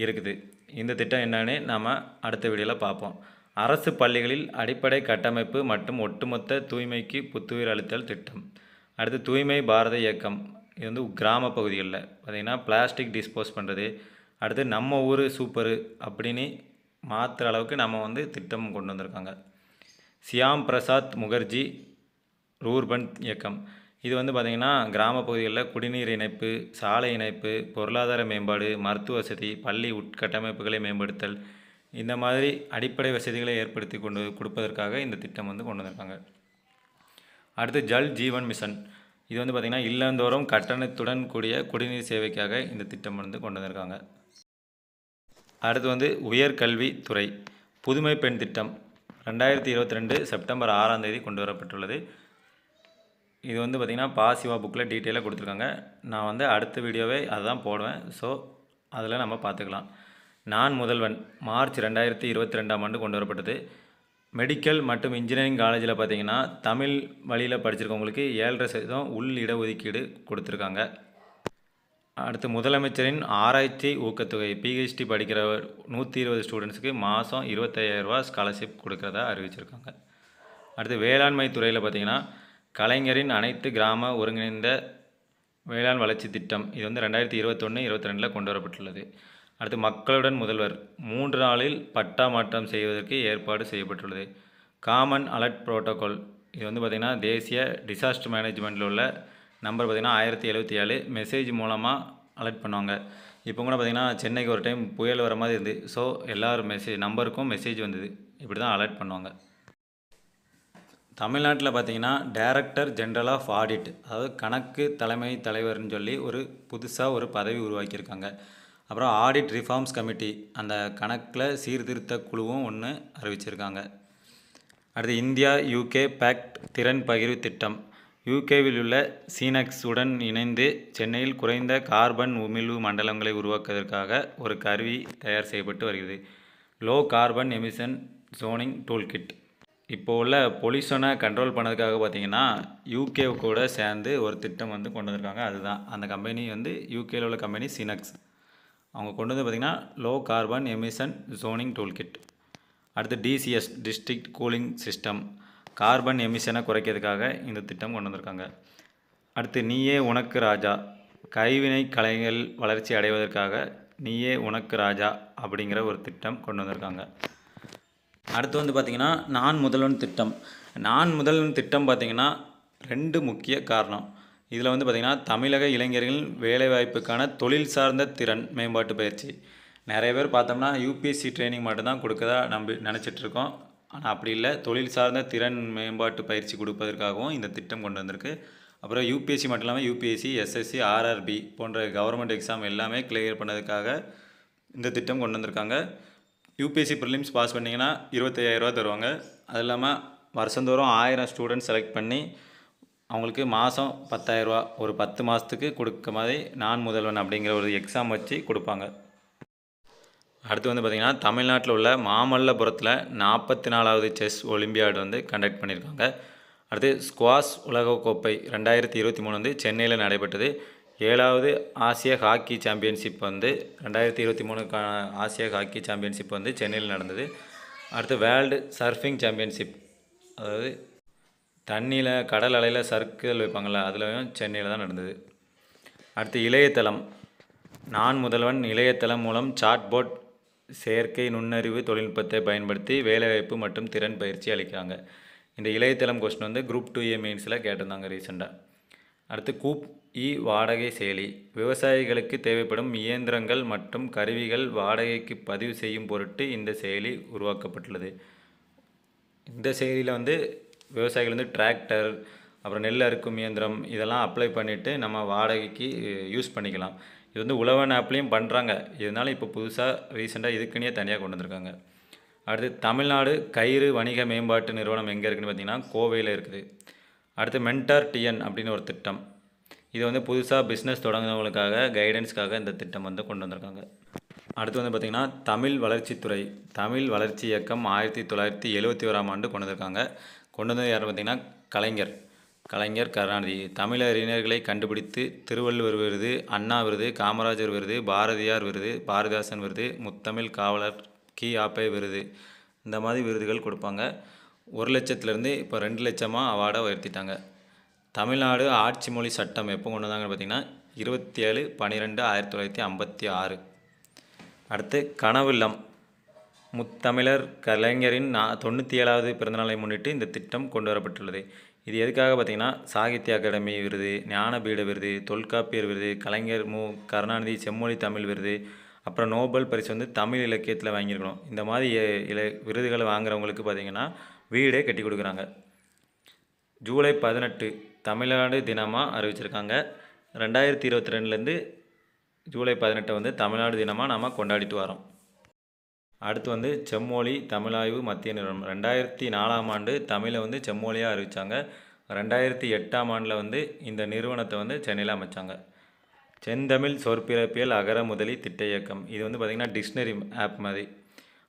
[SPEAKER 1] இருக்குது. இந்த திட்டம் என்னன்னு நம்ம அடுத்த வீடியோவில் பார்ப்போம். அரசு பள்ளிகளில் அடிப்படை கட்டமைப்பு மற்றும் ஒட்டுமொத்த தூய்மைக்கு புத்துயிர் அளித்தல் திட்டம். அடுத்து தூய்மை பாரத இயக்கம், இது வந்து கிராம பகுதிகளில் பார்த்திங்கன்னா பிளாஸ்டிக் டிஸ்போஸ் பண்ணுறது. அடுத்து நம்ம ஊர் சூப்பரு அப்படின்னு மாற்றுற அளவுக்கு நம்ம வந்து திட்டம் கொண்டு வந்திருக்காங்க. சியாம் பிரசாத் முகர்ஜி ரூர்பன் இயக்கம், இது வந்து பார்த்திங்கன்னா கிராம பகுதிகளில் குடிநீர் இணைப்பு, சாலை இணைப்பு, பொருளாதார மேம்பாடு, மருத்துவ வசதி, பள்ளி உட்கட்டமைப்புகளை மேம்படுத்தல், இந்த மாதிரி அடிப்படை வசதிகளை ஏற்படுத்தி கொடுப்பதற்காக இந்த திட்டம் வந்து கொண்டு வந்திருக்காங்க. அடுத்து ஜல் ஜீவன் மிஷன், இது வந்து பார்த்திங்கன்னா இல்லந்தோறும் கட்டணத்துடன் கூடிய குடிநீர் சேவைக்காக இந்த திட்டம் வந்து கொண்டு வந்திருக்காங்க. அடுத்து வந்து உயர்கல்வி துறை புதுமை பெண் திட்டம் 2022 செப்டம்பர் 6ஆம் தேதி கொண்டு வரப்பட்டுள்ளது. இது வந்து பார்த்திங்கன்னா பாசிவா புக்கில் டீட்டெயிலாக கொடுத்துருக்காங்க. நான் வந்து அடுத்த வீடியோவே அதுதான் போடுவேன். ஸோ அதில் நம்ம பார்த்துக்கலாம். நான் முதல்வன் மார்ச் 2022ஆம் ஆண்டு கொண்டு வரப்பட்டது. மெடிக்கல் மற்றும் இன்ஜினியரிங் காலேஜில் பார்த்திங்கன்னா தமிழ் வழியில் படிச்சிருக்கவங்களுக்கு 7.5% உள் இடஒதுக்கீடு கொடுத்துருக்காங்க. அடுத்து முதலமைச்சரின் ஆராய்ச்சி ஊக்கத்தொகை, PhD படிக்கிற 120 ஸ்டூடெண்ட்ஸுக்கு மாதம் 25,000 ரூபா ஸ்காலர்ஷிப் கொடுக்குறதா அறிவிச்சிருக்காங்க. அடுத்து வேளாண்மை துறையில் பார்த்திங்கன்னா கலைஞரின் அனைத்து கிராம ஒருங்கிணைந்த வேளாண் வளர்ச்சி திட்டம், இது வந்து 2021-22 கொண்டு வரப்பட்டுள்ளது. அடுத்து மக்களுடன் முதல்வர் 3 நாளில் பட்டா மாற்றம் செய்வதற்கு ஏற்பாடு செய்யப்பட்டுள்ளது. காமன் அலர்ட் புரோட்டோகால், இது வந்து பார்த்திங்கன்னா தேசிய டிசாஸ்டர் மேனேஜ்மெண்ட்டில் உள்ள நம்பர் பார்த்திங்கன்னா 1077 மெசேஜ் மூலமாக அலர்ட் பண்ணுவாங்க. இப்போ கூட பார்த்திங்கன்னா சென்னைக்கு ஒரு டைம் புயல் வர மாதிரி இருந்து, ஸோ எல்லோரும் நம்பருக்கும் மெசேஜ் வந்தது. இப்படி தான் அலர்ட் பண்ணுவாங்க. தமிழ்நாட்டில் பார்த்திங்கன்னா டைரக்டர் ஜெனரல் ஆஃப் ஆடிட், அதாவது கணக்கு தலைமை தலைவர்னு சொல்லி ஒரு புதுசாக ஒரு பதவி உருவாக்கியிருக்காங்க. அப்புறம் ஆடிட் ரிஃபார்ம்ஸ் கமிட்டி, அந்த கணக்கில் சீர்திருத்த குழுவும் ஒன்று அறிவிச்சிருக்காங்க. அடுத்து இந்தியா UK பேக்ட் திறன் பகிர்வு திட்டம், UKவில் உள்ள சீனக்ஸ் உடன் இணைந்து சென்னையில் குறைந்த கார்பன் உமிழ்வு மண்டலங்களை உருவாக்குவதற்காக ஒரு கருவி தயார் செய்யப்பட்டு வருகிறது. Low carbon emission zoning tool kit. இப்போ உள்ள பொல்யூஷனை கண்ட்ரோல் பண்ணதுக்காக பார்த்திங்கன்னா UK கூட சேர்ந்து ஒரு திட்டம் வந்து கொண்டு வந்திருக்காங்க. அதுதான் அந்த கம்பெனி வந்து UKவில் உள்ள கம்பெனி சீனக்ஸ். அவங்க கொண்டு வந்து பார்த்திங்கன்னா low carbon emission zoning tool kit. அடுத்து DCS district cooling system, carbon எமிஷனை குறைக்கிறதுக்காக இந்த திட்டம் கொண்டு வந்திருக்காங்க. அடுத்து நீயே உனக்கு ராஜா, கைவினை கலைகள் வளர்ச்சி அடைவதற்காக நீயே உனக்கு ராஜா அப்படிங்கிற ஒரு திட்டம் கொண்டு வந்திருக்காங்க. அடுத்து வந்து பார்த்திங்கன்னா நான் முதல்வன் திட்டம். நான் முதல்வன் திட்டம் பார்த்திங்கன்னா 2 முக்கிய காரணம். இதில் வந்து பார்த்திங்கன்னா தமிழக இளைஞர்களின் வேலைவாய்ப்புக்கான தொழில் சார்ந்த திறன் மேம்பாட்டு பயிற்சி. நிறைய பேர் பார்த்தோம்னா UPSC ட்ரைனிங் மட்டும்தான் கொடுக்கதா நினச்சிட்ருக்கோம். ஆனால் அப்படி இல்லை, தொழில் சார்ந்த திறன் மேம்பாட்டு பயிற்சி கொடுப்பதற்காகவும் இந்த திட்டம் கொண்டு வந்திருக்கு. அப்புறம் UPSC மட்டும் இல்லாமல் UPSC, SSC, RRB போன்ற கவர்மெண்ட் எக்ஸாம் எல்லாமே கிளியர் பண்ணதுக்காக இந்த திட்டம் கொண்டு வந்திருக்காங்க. UPSC ப்ரிலிம்ஸ் பாஸ் பண்ணிங்கன்னா 25,000 ரூபா தருவாங்க. அது இல்லாமல் வருஷந்தோறும் 1000 ஸ்டூடெண்ட்ஸ் செலக்ட் பண்ணி அவங்களுக்கு மாதம் 10,000 ரூபா ஒரு 10 மாதத்துக்கு கொடுக்க மாதிரி நான் முதல்வன் அப்படிங்கிற ஒரு எக்ஸாம் வச்சு கொடுப்பாங்க. அடுத்து வந்து பார்த்திங்கன்னா தமிழ்நாட்டில் உள்ள மாமல்லபுரத்தில் 44வது செஸ் ஒலிம்பியாடு வந்து கண்டக்ட் பண்ணியிருக்காங்க. அடுத்து ஸ்குவாஷ் உலகக்கோப்பை 2023 வந்து சென்னையில் நடைபெற்றது. 7வது ஆசிய ஹாக்கி சாம்பியன்ஷிப் வந்து 2023க்கான ஆசிய ஹாக்கி சாம்பியன்ஷிப் வந்து சென்னையில் நடந்தது. அடுத்து வேர்ல்டு சர்ஃபிங் சாம்பியன்ஷிப், அதாவது தண்ணியில் கடல் அலையில் சர்க்கிள் வைப்பாங்களா, அதுலேயும் சென்னையில் தான் நடந்தது. அடுத்து இளையதளம் நான் முதல்வன் இளையதளம் மூலம் சாட்போட் செயற்கை நுண்ணறிவு தொழில்நுட்பத்தை பயன்படுத்தி வேலைவாய்ப்பு மற்றும் திறன் பயிற்சி அளிக்கிறாங்க. இந்த இளையதளம் கொஸ்டின் வந்து குரூப் 2A மெயின்ஸில் கேட்டிருந்தாங்க ரீசெண்டாக. அடுத்து கூப் வாடகை செயலி, விவசாயிகளுக்கு தேவைப்படும் இயந்திரங்கள் மற்றும் கருவிகள் வாடகைக்கு பதிவு செய்யும் பொருட்டு இந்த செயலி உருவாக்கப்பட்டுள்ளது. இந்த செயலியில் வந்து விவசாயிகள் வந்து டிராக்டர், அப்புறம் நெல் அறுக்கும் இயந்திரம் இதெல்லாம் அப்ளை பண்ணிவிட்டு நம்ம வாடகைக்கு யூஸ் பண்ணிக்கலாம். இது வந்து உழவன் ஆப்லேயும் பண்ணுறாங்க. இதனால் இப்போ புதுசாக ரீசெண்டாக இதுக்குன்னே தனியாக கொண்டு வந்திருக்காங்க. அடுத்து தமிழ்நாடு கயிறு வணிக மேம்பாட்டு நிறுவனம் எங்கே இருக்குதுன்னு பார்த்தீங்கன்னா கோவையில் இருக்குது. அடுத்து மென்டார் டிஎன் அப்படின்னு ஒரு திட்டம். இது வந்து புதுசாக பிஸ்னஸ் தொடங்குறவங்களுக்காக கைடன்ஸ்க்காக இந்த திட்டம் வந்து கொண்டு வந்திருக்காங்க. அடுத்து வந்து பார்த்திங்கன்னா தமிழ் வளர்ச்சித்துறை, தமிழ் வளர்ச்சி இயக்கம் 1971ஆம் ஆண்டு கொண்டு வந்திருக்காங்க. கொண்டு வந்தது யார் பார்த்திங்கன்னா கலைஞர் கருணாநிதி. தமிழ் அறிஞர்களை கண்டுபிடித்து திருவள்ளுவர் விருது, அண்ணா விருது, காமராஜர் விருது, பாரதியார் விருது, பாரதிதாசன் விருது, முத்தமிழ் காவலர் ஆப்பே விருது, இந்த மாதிரி விருதுகள் கொடுப்பாங்க. 1 லட்சத்துலேருந்து இப்போ 2 லட்சமாக அவார்டை உயர்த்திட்டாங்க. தமிழ்நாடு ஆட்சி மொழி சட்டம் எப்போ கொண்டு வந்தாங்கன்னு பார்த்திங்கன்னா 27/12/1956. அடுத்து கனவில்லம், முத்தமிழர் கலைஞரின் 97வது பிறந்தநாளை முன்னிட்டு இந்த திட்டம் கொண்டு வரப்பட்டுள்ளது. இது எதுக்காக பார்த்திங்கன்னா சாகித்ய அகாடமி விருது, ஞானபீட விருது, தொல்காப்பியர் விருது, கலைஞர் கருணாநிதி செம்மொழி தமிழ் விருது, அப்புறம் நோபல் பரிசு வந்து தமிழ் இலக்கியத்தில் வாங்கியிருக்கணும். இந்த மாதிரி விருதுகளை வாங்குறவங்களுக்கு பார்த்திங்கன்னா வீடே கட்டி கொடுக்குறாங்க. ஜூலை 18 தமிழ்நாடு தினமாக அறிவிச்சிருக்காங்க. 2022லேருந்து ஜூலை 18 வந்து தமிழ்நாடு தினமாக நாம் கொண்டாடிட்டு வரோம். அடுத்து வந்து செம்மொழி தமிழாய்வு மத்திய நிறுவனம் 2004ஆம் ஆண்டு தமிழை வந்து செம்மொழியாக அறிவித்தாங்க. 2008ஆம் ஆண்டில் வந்து இந்த நிறுவனத்தை வந்து சென்னையில் அமைச்சாங்க. செந்தமிழ் சொற்பிறப்பியல் அகர முதலி திட்ட இயக்கம், இது வந்து பார்த்திங்கன்னா டிக்ஷனரி ஆப் மாதிரி.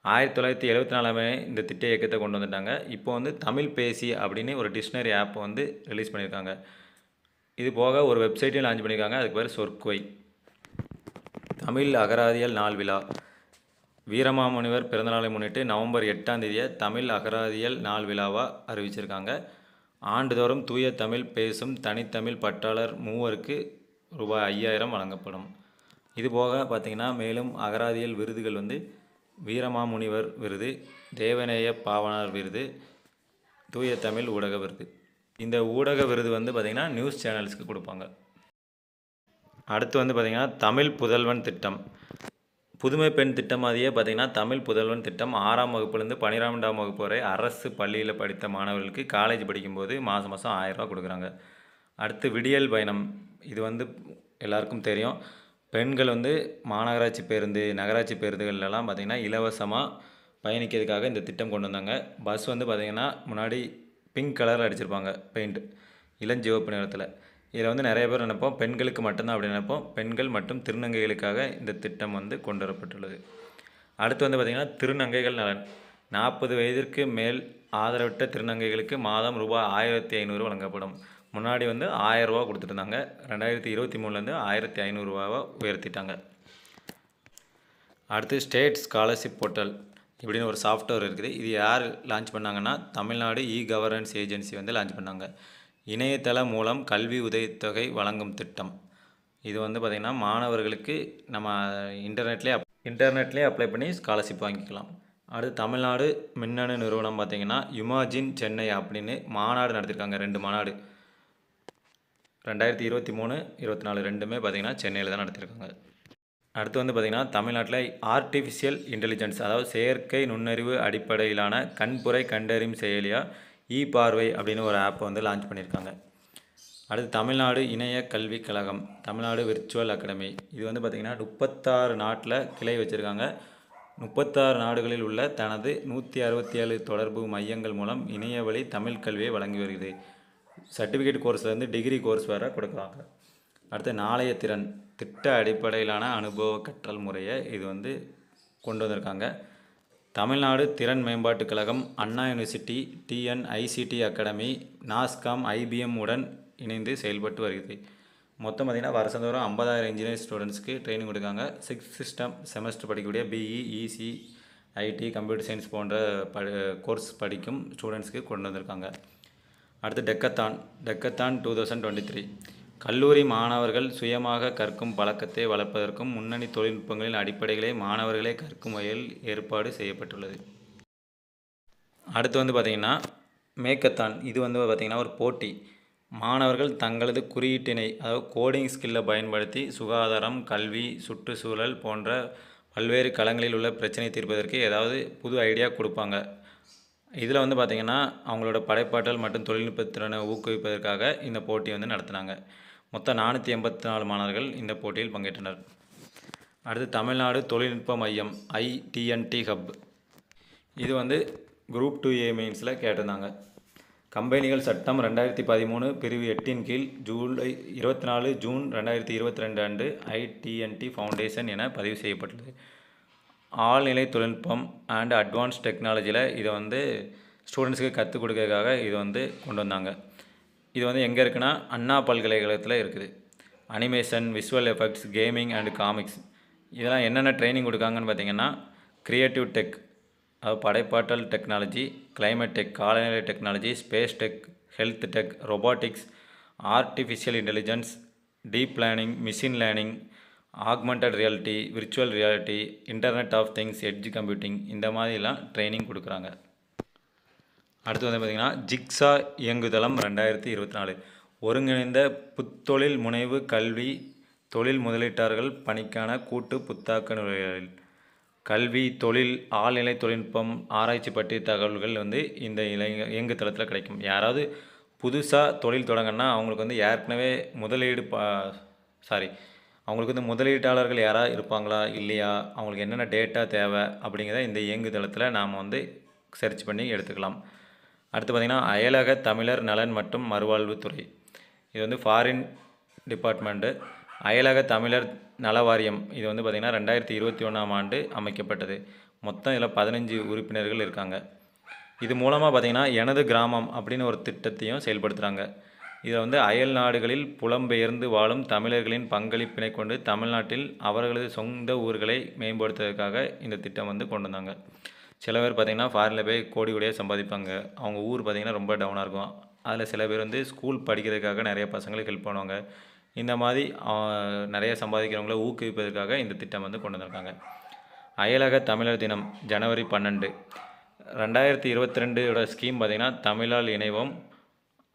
[SPEAKER 1] 1974 இந்த திட்ட இயக்கத்தை கொண்டு வந்துட்டாங்க. இப்போ வந்து தமிழ் பேசி அப்படின்னு ஒரு டிக்ஷனரி ஆப்பை வந்து ரிலீஸ் பண்ணியிருக்காங்க. இது போக ஒரு வெப்சைட்டையும் லான்ச் பண்ணியிருக்காங்க. அதுக்கு பேர் சொற்கொய். தமிழ் அகராதியல் நாள் விழா, வீரமாமுனிவர் பிறந்தநாளை முன்னிட்டு நவம்பர் 8ஆம் தேதியை தமிழ் அகராதியல் நாள் விழாவாக அறிவிச்சிருக்காங்க. ஆண்டுதோறும் தூய தமிழ் பேசும் தனித்தமிழ் பற்றாளர் 3 ரூபாய் 5000 வழங்கப்படும். இது போக பார்த்திங்கன்னா மேலும் அகராதியல் விருதுகள் வந்து வீரமாமுனிவர் விருது, தேவநேய பாவனார் விருது, தூய தமிழ் ஊடக விருது. இந்த ஊடக விருது வந்து பார்த்திங்கன்னா நியூஸ் சேனல்ஸ்க்கு கொடுப்பாங்க. அடுத்து வந்து பார்த்திங்கன்னா தமிழ் புதல்வன் திட்டம், புதுமை பெண் திட்டம் மாதிரியே பார்த்திங்கன்னா தமிழ் புதல்வன் திட்டம் 6ஆம் வகுப்புலேருந்து 12ஆம் வகுப்பு வரை அரசு பள்ளியில் படித்த மாணவர்களுக்கு காலேஜ் படிக்கும்போது மாதம் 1000 ரூபா கொடுக்குறாங்க. அடுத்து விடியல் பயணம், இது வந்து எல்லாருக்கும் தெரியும். பெண்கள் வந்து மாநகராட்சி பேருந்து, நகராட்சி பேருந்துகள்லாம் பார்த்திங்கன்னா இலவசமாக பயணிக்கிறதுக்காக இந்த திட்டம் கொண்டு வந்தாங்க. பஸ் வந்து பார்த்திங்கன்னா முன்னாடி பிங்க் கலரில் அடிச்சிருப்பாங்க பெயிண்ட், இளஞ்சிவப்பு நிறத்தில். இதில் வந்து நிறைய பேர் நினைப்போம் பெண்களுக்கு மட்டும்தான் அப்படி நினைப்போம். பெண்கள் மற்றும் திருநங்கைகளுக்காக இந்த திட்டம் வந்து கொண்டு வரப்பட்டுள்ளது. அடுத்து வந்து பார்த்திங்கன்னா திருநங்கைகள் நலன், 40 வயதிற்கு மேல் ஆதரவற்ற திருநங்கைகளுக்கு மாதம் ரூபாய் 1500 வழங்கப்படும். முன்னாடி வந்து 1000 ரூபா கொடுத்துட்டு இருந்தாங்க. 2023லேருந்து 1500 ரூபாவை உயர்த்திட்டாங்க. அடுத்து ஸ்டேட் ஸ்காலர்ஷிப் போர்ட்டல் இப்படின்னு ஒரு சாஃப்ட்வேர் இருக்குது. இது யார் லான்ச் பண்ணாங்கன்னா தமிழ்நாடு கவர்னன்ஸ் ஏஜென்சி வந்து லான்ச் பண்ணாங்க. இணையதளம் மூலம் கல்வி உதவித்தொகை வழங்கும் திட்டம். இது வந்து பார்த்திங்கன்னா மாணவர்களுக்கு நம்ம இன்டர்நெட்லேயே அப்ளை பண்ணி ஸ்காலர்ஷிப் வாங்கிக்கலாம். அடுத்து தமிழ்நாடு மின்னணு நிறுவனம் பார்த்திங்கன்னா இமாஜின் சென்னை அப்படின்னு மாநாடு நடத்திருக்காங்க. 2 மாநாடு 2023, 24 ரெண்டுமே பார்த்திங்கன்னா சென்னையில் தான் நடத்தியிருக்காங்க. அடுத்து வந்து பார்த்திங்கன்னா தமிழ்நாட்டில் ஆர்டிஃபிஷியல் இன்டெலிஜென்ஸ், அதாவது செயற்கை நுண்ணறிவு அடிப்படையிலான கண்புரை கண்டறியும் செயலியாக பார்வை அப்படின்னு ஒரு ஆப்பை வந்து லான்ச் பண்ணியிருக்காங்க. அடுத்து தமிழ்நாடு இணைய கல்விக் கழகம், தமிழ்நாடு விர்ச்சுவல் அகாடமி, இது வந்து பார்த்திங்கன்னா 36 நாட்டில் கிளை வச்சுருக்காங்க. 36 நாடுகளில் உள்ள தனது 167 தொடர்பு மையங்கள் மூலம் இணைய வழி தமிழ் கல்வியை வழங்கி வருகிறது. சர்டிஃபிகேட் கோர்ஸ்லேருந்து டிகிரி கோர்ஸ் வேறு கொடுக்குறாங்க. அடுத்து நாளைய திறன் திட்ட அடிப்படையிலான அனுபவ கற்றல் முறையை இது வந்து கொண்டு வந்திருக்காங்க. தமிழ்நாடு திறன் மேம்பாட்டுக் கழகம், அண்ணா யூனிவர்சிட்டி, டிஎன்ஐசிடி அகாடமி, நாஸ்காம், ஐபிஎம் உடன் இணைந்து செயல்பட்டு வருகிறது. மொத்தம் பார்த்திங்கன்னா வருஷந்தோறும் 50,000 இன்ஜினியரிங் ஸ்டூடெண்ட்ஸ்க்கு ட்ரைனிங் கொடுக்காங்க. 6th செமஸ்டர் படிக்கக்கூடிய BE, EC, IT, computer science போன்ற கோர்ஸ் படிக்கும் ஸ்டூடெண்ட்ஸ்க்கு கொண்டு வந்திருக்காங்க. அடுத்து டெக்கத்தான் 2023 கல்லூரி மாணவர்கள் சுயமாக கற்கும் பழக்கத்தை வளர்ப்பதற்கும் முன்னணி தொழில்நுட்பங்களின் அடிப்படைகளை மாணவர்களே கற்கும் வகையில் ஏற்பாடு செய்யப்பட்டுள்ளது. அடுத்து வந்து பார்த்திங்கன்னா மேக்கத்தான், இது வந்து பார்த்திங்கன்னா ஒரு போட்டி. மாணவர்கள் தங்களது குறியீட்டினை, அதாவது கோடிங் ஸ்கில்லை பயன்படுத்தி சுகாதாரம், கல்வி, சுற்றுச்சூழல் போன்ற பல்வேறு களங்களில் உள்ள பிரச்சனை தீர்ப்பதற்கு ஏதாவது புது ஐடியா கொடுப்பாங்க. இதில் வந்து பார்த்திங்கன்னா அவங்களோட படைப்பாற்றல் மற்றும் தொழில்நுட்ப திறனை ஊக்குவிப்பதற்காக இந்த போட்டி வந்து நடத்தினாங்க. மொத்தம் 484 மாணவர்கள் இந்த போட்டியில் பங்கேற்றனர். அடுத்து தமிழ்நாடு தொழில்நுட்ப மையம் ITNT ஹப். இது வந்து குரூப் 2A மெயின்ஸில் கேட்டிருந்தாங்க. கம்பெனிகள் சட்டம் 2013 பிரிவு 8 கீழ் ஜூலை 24 ஜூன் 2022 அன்று ITNT ஃபவுண்டேஷன் என பதிவு செய்யப்பட்டுள்ளது. ஆழ்நிலை தொழில்நுட்பம் அண்ட் அட்வான்ஸ் டெக்னாலஜியில் இதை வந்து ஸ்டூடெண்ட்ஸுக்கு கற்றுக் கொடுக்கறதுக்காக இது வந்து கொண்டு வந்தாங்க. இது வந்து எங்கே இருக்குன்னா அண்ணா பல்கலைக்கழகத்தில் இருக்குது. Animation, visual effects, gaming and comics இதெல்லாம் என்னென்ன ட்ரைனிங் கொடுக்காங்கன்னு பார்த்தீங்கன்னா க்ரியேட்டிவ் டெக், அதாவது படைப்பாற்றல் டெக்னாலஜி, கிளைமேட் டெக் காலநிலை technology, space tech, health tech, robotics, artificial intelligence, deep learning, machine learning, augmented reality, virtual reality, internet of things, edge computing இந்த மாதிரிலாம் training கொடுக்குறாங்க. அடுத்து வந்து பார்த்திங்கன்னா ஜிக்ஸா இயங்குதளம் 2024 ஒருங்கிணைந்த புத்தொழில் முனைவு கல்வி தொழில் முதலீட்டாளர்கள் பணிக்கான கூட்டு புத்தாக்க நுழைவுகளில் கல்வி, தொழில், ஆழ்நிலை தொழில்நுட்பம், ஆராய்ச்சி பற்றிய தகவல்கள் வந்து இந்த இயங்குதளத்தில் கிடைக்கும். யாராவது புதுசாக தொழில் தொடங்கன்னா அவங்களுக்கு வந்து ஏற்கனவே அவங்களுக்கு வந்து முதலீட்டாளர்கள் யாராவது இருப்பாங்களா இல்லையா, அவங்களுக்கு என்னென்ன டேட்டா தேவை அப்படிங்கிறத இந்த இயங்குதளத்தில் நாம் வந்து சர்ச் பண்ணி எடுத்துக்கலாம். அடுத்து பார்த்திங்கன்னா அயலக தமிழர் நலன் மற்றும் மறுவாழ்வுத்துறை. இது வந்து ஃபாரின் டிபார்ட்மெண்ட்டு. அயலக தமிழர் நல வாரியம் இது வந்து பார்த்திங்கன்னா 2021ஆம் ஆண்டு அமைக்கப்பட்டது. மொத்தம் இதில் 15 உறுப்பினர்கள் இருக்காங்க. இது மூலமாக பார்த்திங்கன்னா எனது கிராமம் அப்படின்னு ஒரு திட்டத்தையும் செயல்படுத்துகிறாங்க. இதில் வந்து அயல் நாடுகளில் புலம்பெயர்ந்து வாழும் தமிழர்களின் பங்களிப்பினை கொண்டு தமிழ்நாட்டில் அவர்களது சொந்த ஊர்களை மேம்படுத்துவதற்காக இந்த திட்டம் வந்து கொண்டு வந்தாங்க. சில பேர் பார்த்திங்கன்னா ஃபாரினில் போய் கோடி கோடியாக சம்பாதிப்பாங்க. அவங்க ஊர் பார்த்திங்கன்னா ரொம்ப டவுனாக இருக்கும். அதில் சில பேர் வந்து ஸ்கூல் படிக்கிறதுக்காக நிறைய பசங்களுக்கு ஹெல்ப் பண்ணுவாங்க. இந்த மாதிரி நிறைய சம்பாதிக்கிறவங்கள ஊக்குவிப்பதற்காக இந்த திட்டம் வந்து கொண்டு வந்திருக்காங்க. அயலக தமிழர் தினம் ஜனவரி 12 2022 ஸ்கீம் பார்த்திங்கன்னா தமிழால் இணைவோம்.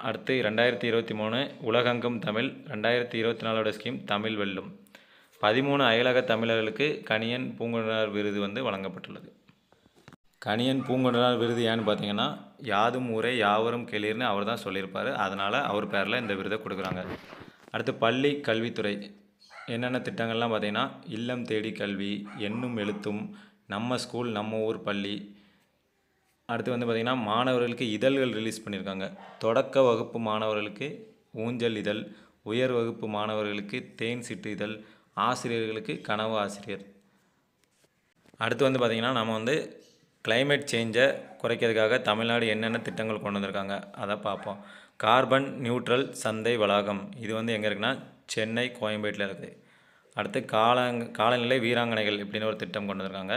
[SPEAKER 1] அடுத்து 2023 உலகெங்கும் தமிழ். 2024 ஸ்கீம் தமிழ் வெல்லும். 13 அயலக தமிழர்களுக்கு கணியன் பூங்குன்றனார் விருது வந்து வழங்கப்பட்டுள்ளது. கணியன் பூங்குன்றனார் விருது ஏன்னு பார்த்தீங்கன்னா யாதும் ஊரே யாவரும் கேளீர்னு அவர் தான் சொல்லியிருப்பார். அதனால் அவர் பேரில் இந்த விருதை கொடுக்குறாங்க. அடுத்து பள்ளி கல்வித்துறை என்னென்ன திட்டங்கள்லாம் பார்த்திங்கன்னா இல்லம் தேடி கல்வி, எண்ணும் எழுத்தும், நம்ம ஸ்கூல் நம்ம ஊர் பள்ளி. அடுத்து வந்து பார்த்திங்கன்னா மாணவர்களுக்கு இதழ்கள் ரிலீஸ் பண்ணியிருக்காங்க. தொடக்க வகுப்பு மாணவர்களுக்கு ஊஞ்சல் இதழ், உயர் வகுப்பு மாணவர்களுக்கு தேன் சிட்டு இதழ், ஆசிரியர்களுக்கு கனவு ஆசிரியர். அடுத்து வந்து பார்த்திங்கன்னா நம்ம வந்து கிளைமேட் சேஞ்சை குறைக்கிறதுக்காக தமிழ்நாடு என்னென்ன திட்டங்கள் கொண்டு வந்திருக்காங்க அதை பார்ப்போம். கார்பன் நியூட்ரல் சந்தை வளாகம் இது வந்து எங்கே இருக்குன்னா சென்னை, கோயம்பேட்டில் இருக்குது. அடுத்து காலநிலை வீராங்கனைகள் இப்படின்னு ஒரு திட்டம் கொண்டு வந்திருக்காங்க.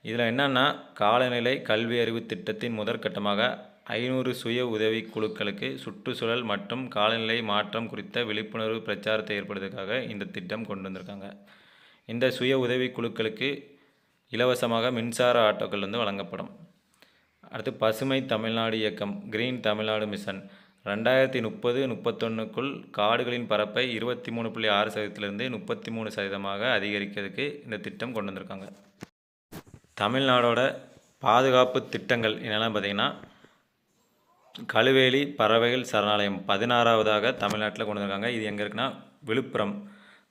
[SPEAKER 1] இதில் என்னென்னா காலநிலை கல்வி அறிவு திட்டத்தின் முதற்கட்டமாக 500 சுய உதவி குழுக்களுக்கு சுற்றுச்சூழல் மற்றும் காலநிலை மாற்றம் குறித்த விழிப்புணர்வு பிரச்சாரத்தை ஏற்படுவதற்காக இந்த திட்டம் கொண்டு வந்திருக்காங்க. இந்த சுய உதவி குழுக்களுக்கு இலவசமாக மின்சார ஆட்டோக்கள் வந்து வழங்கப்படும். அடுத்து பசுமை தமிழ்நாடு இயக்கம் கிரீன் தமிழ்நாடு மிஷன் 2030-31க்குள் காடுகளின் பரப்பை 23.6%லிருந்து 33% அதிகரிக்கிறதுக்கு இந்த திட்டம் கொண்டு வந்திருக்காங்க. தமிழ்நாடோட பாதுகாப்பு திட்டங்கள் என்னெல்லாம் பார்த்திங்கன்னா கழுவேலி பறவைகள் சரணாலயம் 16வதாக தமிழ்நாட்டில் கொண்டு வந்திருக்காங்க. இது எங்கே இருக்குன்னா விழுப்புரம்.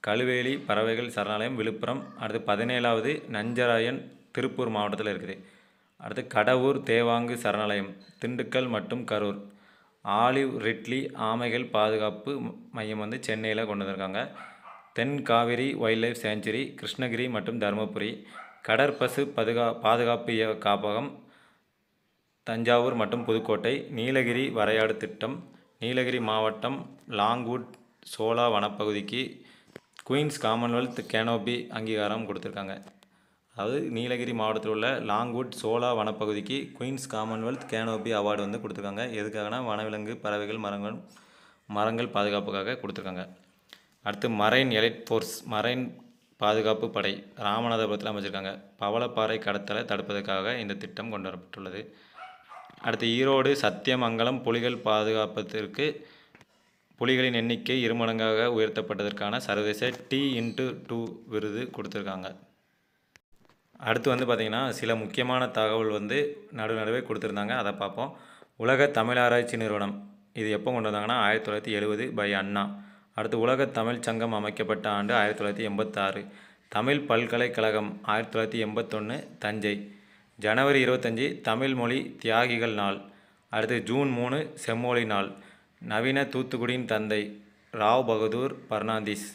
[SPEAKER 1] கழுவேலி பறவைகள் சரணாலயம் விழுப்புரம். அடுத்து 17வது நஞ்சராயன் திருப்பூர் மாவட்டத்தில் இருக்குது. அடுத்து கடவூர் தேவாங்கு சரணாலயம் திண்டுக்கல் மற்றும் கரூர். ஆலிவ் ரிட்லி ஆமைகள் பாதுகாப்பு மையம் வந்து சென்னையில் கொண்டு வந்திருக்காங்க. தென் Kaveri wildlife sanctuary Krishnagiri மற்றும் தருமபுரி. கடற்பசு பாதுகாப்பு காப்பகம் தஞ்சாவூர் மற்றும் புதுக்கோட்டை. நீலகிரி வரையாடு திட்டம் நீலகிரி மாவட்டம் லாங்வுட் சோலா வனப்பகுதிக்கு குயின்ஸ் காமன்வெல்த் கேனோபி அங்கீகாரம் கொடுத்துருக்காங்க. அதாவது நீலகிரி மாவட்டத்தில் உள்ள லாங்வுட் சோலா வனப்பகுதிக்கு குயின்ஸ் காமன்வெல்த் கேனோபி அவார்டு வந்து கொடுத்துருக்காங்க. எதுக்காகனா வனவிலங்கு பறவைகள் மரங்கள் பாதுகாப்புக்காக கொடுத்துருக்காங்க. அடுத்து மரைன் எலைட் ஃபோர்ஸ் மரைன் பாதுகாப்பு படை ராமநாதபுரத்தில் அமைச்சிருக்காங்க. பவளப்பாறை கடத்தலை தடுப்பதற்காக இந்த திட்டம் கொண்டு வரப்பட்டுள்ளது. அடுத்து ஈரோடு சத்தியமங்கலம் புலிகள் பாதுகாப்பதற்கு புலிகளின் எண்ணிக்கை 2 மடங்காக உயர்த்தப்பட்டதற்கான சர்வதேச T x 2 விருது கொடுத்துருக்காங்க. அடுத்து வந்து பார்த்திங்கன்னா சில முக்கியமான தகவல் வந்து நடுவே கொடுத்துருந்தாங்க, அதை பார்ப்போம். உலக தமிழ் ஆராய்ச்சி நிறுவனம் இது எப்போ கொண்டு வந்தாங்கன்னா 1970 பை அண்ணா. அடுத்து உலக தமிழ் சங்கம் அமைக்கப்பட்ட ஆண்டு 1986. தமிழ் பல்கலைக்கழகம் 1981 தஞ்சை. ஜனவரி 25 தமிழ் மொழி தியாகிகள் நாள். அடுத்து ஜூன் 3 செம்மொழி நாள். நவீன தூத்துக்குடியின் தந்தை ராவ் பகதூர் பர்னாந்திஸ்.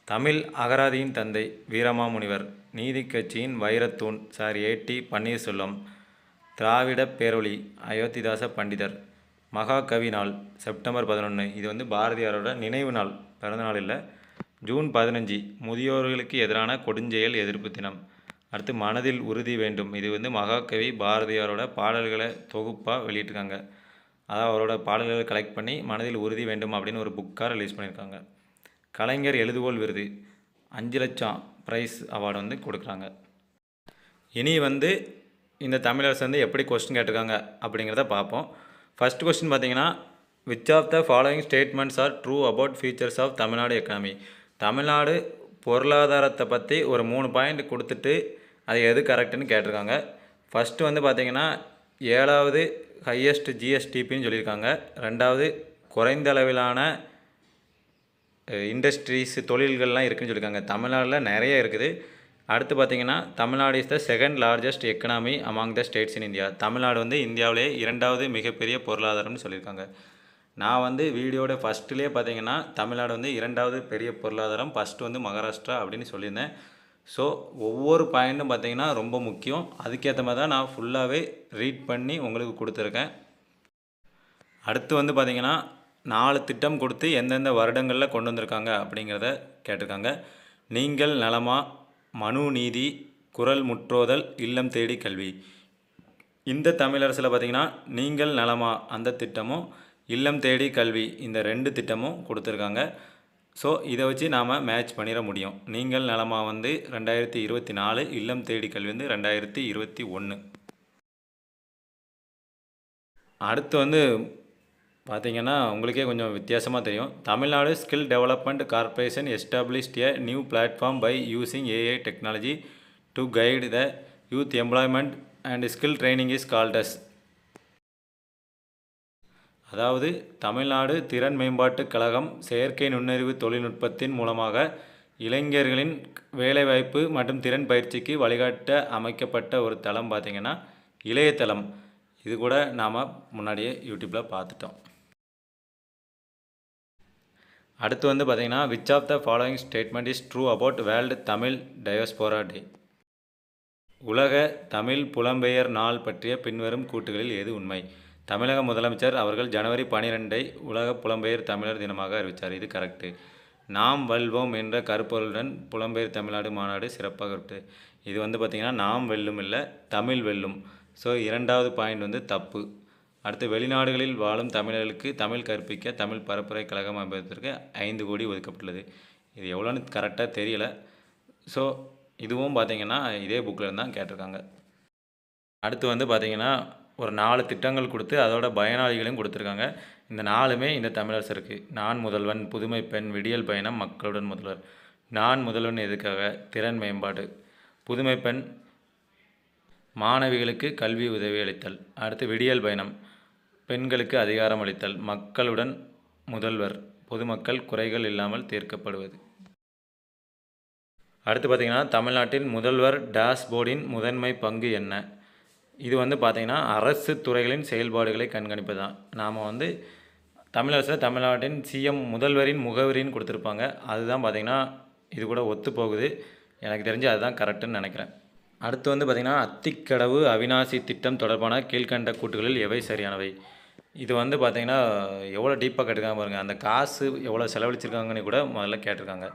[SPEAKER 1] தமிழ் அகராதியின் தந்தை வீரமாமுனிவர். நீதி கட்சியின் வைரத்தூண் ஏடி பன்னீர்செல்வம். திராவிட பேரொளி அயோத்திதாச பண்டிதர். மகாகவி நாள் செப்டம்பர் 11. இது வந்து பாரதியாரோட நினைவு நாள், பிறந்தநாள் இல்லை. ஜூன் 15 முதியோர்களுக்கு எதிரான கொடுஞ்செயல் எதிர்ப்பு தினம். அடுத்து மனதில் உறுதி வேண்டும். இது வந்து மகாகவி பாரதியாரோட பாடல்களை தொகுப்பாக வெளியிட்டிருக்காங்க. அதாவது அவரோட பாடல்களை கலெக்ட் பண்ணி மனதில் உறுதி வேண்டும் அப்படின்னு ஒரு புக்காக ரிலீஸ் பண்ணியிருக்காங்க. கலைஞர் எழுதுகோள் விருது 5 லட்சம் ப்ரைஸ் அவார்டு வந்து கொடுக்குறாங்க. இனி வந்து இந்த தமிழரசு வந்து எப்படி கொஸ்டின் கேட்டிருக்காங்க அப்படிங்கிறத பார்ப்போம். ஃபஸ்ட் கொஸ்டின் பார்த்தீங்கன்னா, which of the following statements are true about features of Tamil Nadu economy. Tamil Nadu பொருளாதாரத்தை பற்றி ஒரு 3 பாயிண்ட் கொடுத்துட்டு அது எது கரெக்டுன்னு கேட்டிருக்காங்க. ஃபஸ்ட்டு வந்து பார்த்திங்கன்னா 7வது ஹையஸ்ட் ஜிஎஸ்டிபின்னு சொல்லியிருக்காங்க. 2வது குறைந்த அளவிலான இண்டஸ்ட்ரீஸ் தொழில்கள்லாம் இருக்குதுன்னு சொல்லியிருக்காங்க. தமிழ்நாட்டில் நிறைய இருக்குது. அடுத்து பார்த்திங்கன்னா Tamil Nadu is the second largest economy among the states in India. Tamil Nadu வந்து இந்தியாவிலே 2வது மிகப்பெரிய பொருளாதாரம்னு சொல்லியிருக்காங்க. நான் வந்து வீடியோட ஃபஸ்ட்டுலேயே பார்த்திங்கன்னா தமிழ்நாடு வந்து 2வது பெரிய பொருளாதாரம், ஃபஸ்ட்டு வந்து மகாராஷ்டிரா அப்படின்னு சொல்லியிருந்தேன். ஸோ ஒவ்வொரு பாயிண்ட்டும் பார்த்திங்கன்னா ரொம்ப முக்கியம். அதுக்கேற்ற மாதிரி தான் நான் ஃபுல்லாகவே ரீட் பண்ணி உங்களுக்கு கொடுத்துருக்கேன். அடுத்து வந்து பார்த்திங்கன்னா 4 திட்டம் கொடுத்து எந்தெந்த வருடங்களில் கொண்டு வந்திருக்காங்க அப்படிங்கிறத கேட்டிருக்காங்க. நீங்கள் நலமா, மனு நீதி, குரல் முற்றோதல், இல்லம் தேடி கல்வி. இந்த தமிழரசில் பார்த்திங்கன்னா நீங்கள் நலமா அந்த திட்டமும், இல்லம் தேடி கல்வி இந்த 2 திட்டமும் கொடுத்துருக்காங்க. ஸோ இதை வச்சு நாம் மேட்ச் பண்ணிட முடியும். நீங்கள் நலமா வந்து 2024, இல்லம் தேடி கல்வி வந்து 2021. அடுத்து வந்து பார்த்திங்கன்னா உங்களுக்கே கொஞ்சம் வித்தியாசமாக தெரியும். Tamil Nadu skill development corporation established a new platform by using AI technology to guide the youth employment and skill training is called as. அதாவது தமிழ்நாடு திறன் மேம்பாட்டுக் கழகம் செயற்கை நுண்ணறிவு தொழில்நுட்பத்தின் மூலமாக இளைஞர்களின் வேலைவாய்ப்பு மற்றும் திறன் பயிற்சிக்கு வழிகாட்ட அமைக்கப்பட்ட ஒரு தளம் பார்த்திங்கன்னா இளையதளம். இது கூட நாம் முன்னாடியே யூடியூப்பில் பார்த்துட்டோம். அடுத்து வந்து பார்த்திங்கன்னா which of the following statement is true about world Tamil diaspora day. உலக தமிழ் புலம்பெயர் நாள் பற்றிய பின்வரும் கூற்றுகளில் எது உண்மை. தமிழக முதலமைச்சர் அவர்கள் ஜனவரி 12 உலக புலம்பெயர் தமிழர் தினமாக அறிவித்தார். இது கரெக்டு. நாம் வெல்வோம் என்ற கருப்பொருளுடன் புலம்பெயர் தமிழ்நாடு மாநாடு சிறப்பாக இருக்கு. இது வந்து பார்த்திங்கன்னா நாம் வெல்லும் இல்லை, தமிழ் வெல்லும். ஸோ 2வது பாயிண்ட் வந்து தப்பு. அடுத்து வெளிநாடுகளில் வாழும் தமிழர்களுக்கு தமிழ் கற்பிக்க தமிழ் பரப்புரை கழகம் அமைப்பதற்கு 5 கோடி ஒதுக்கப்பட்டுள்ளது. இது எவ்வளோன்னு கரெக்டாக தெரியலை. ஸோ இதுவும் பார்த்திங்கன்னா இதே புக்கில் தான் கேட்டிருக்காங்க. அடுத்து வந்து பார்த்திங்கன்னா ஒரு 4 திட்டங்கள் கொடுத்து அதோட பயனாளிகளையும் கொடுத்துருக்காங்க. இந்த 4மே இந்த தமிழரசு இருக்குது. நான் முதல்வன், புதுமை பெண், விடியல் பயணம், மக்களுடன் முதல்வர். நான் முதல்வன் எதுக்காக? திறன் மேம்பாடு. புதுமை பெண் மாணவிகளுக்கு கல்வி உதவி அளித்தல். அடுத்து விடியல் பயணம் பெண்களுக்கு அதிகாரம் அளித்தல். மக்களுடன் முதல்வர் பொதுமக்கள் குறைகள் இல்லாமல் தீர்க்கப்படுவது. அடுத்து பார்த்திங்கன்னா தமிழ்நாட்டின் முதல்வர் டேஷ்போர்டின் முதன்மை பங்கு என்ன. இது வந்து பார்த்திங்கன்னா அரசு துறைகளின் செயல்பாடுகளை கண்காணிப்பு தான். நாம் வந்து தமிழரசில் தமிழ்நாட்டின் சிஎம் முதல்வரின் முகவரின்னு கொடுத்துருப்பாங்க. அதுதான் பார்த்திங்கன்னா இது கூட ஒத்து போகுது. எனக்கு தெரிஞ்சு அதுதான் கரெக்டுன்னு நினைக்கிறேன். அடுத்து வந்து பார்த்திங்கன்னா அத்திக்கடவு அவிநாசி திட்டம் தொடர்பான கீழ்கண்ட கூற்றுகளில் எவை சரியானவை. இது வந்து பார்த்திங்கன்னா எவ்வளோ டீப்பாக கேட்டிருக்காங்க பாருங்கள். அந்த காசு எவ்வளோ செலவழிச்சிருக்காங்கன்னு கூட முதல்ல கேட்டிருக்காங்க.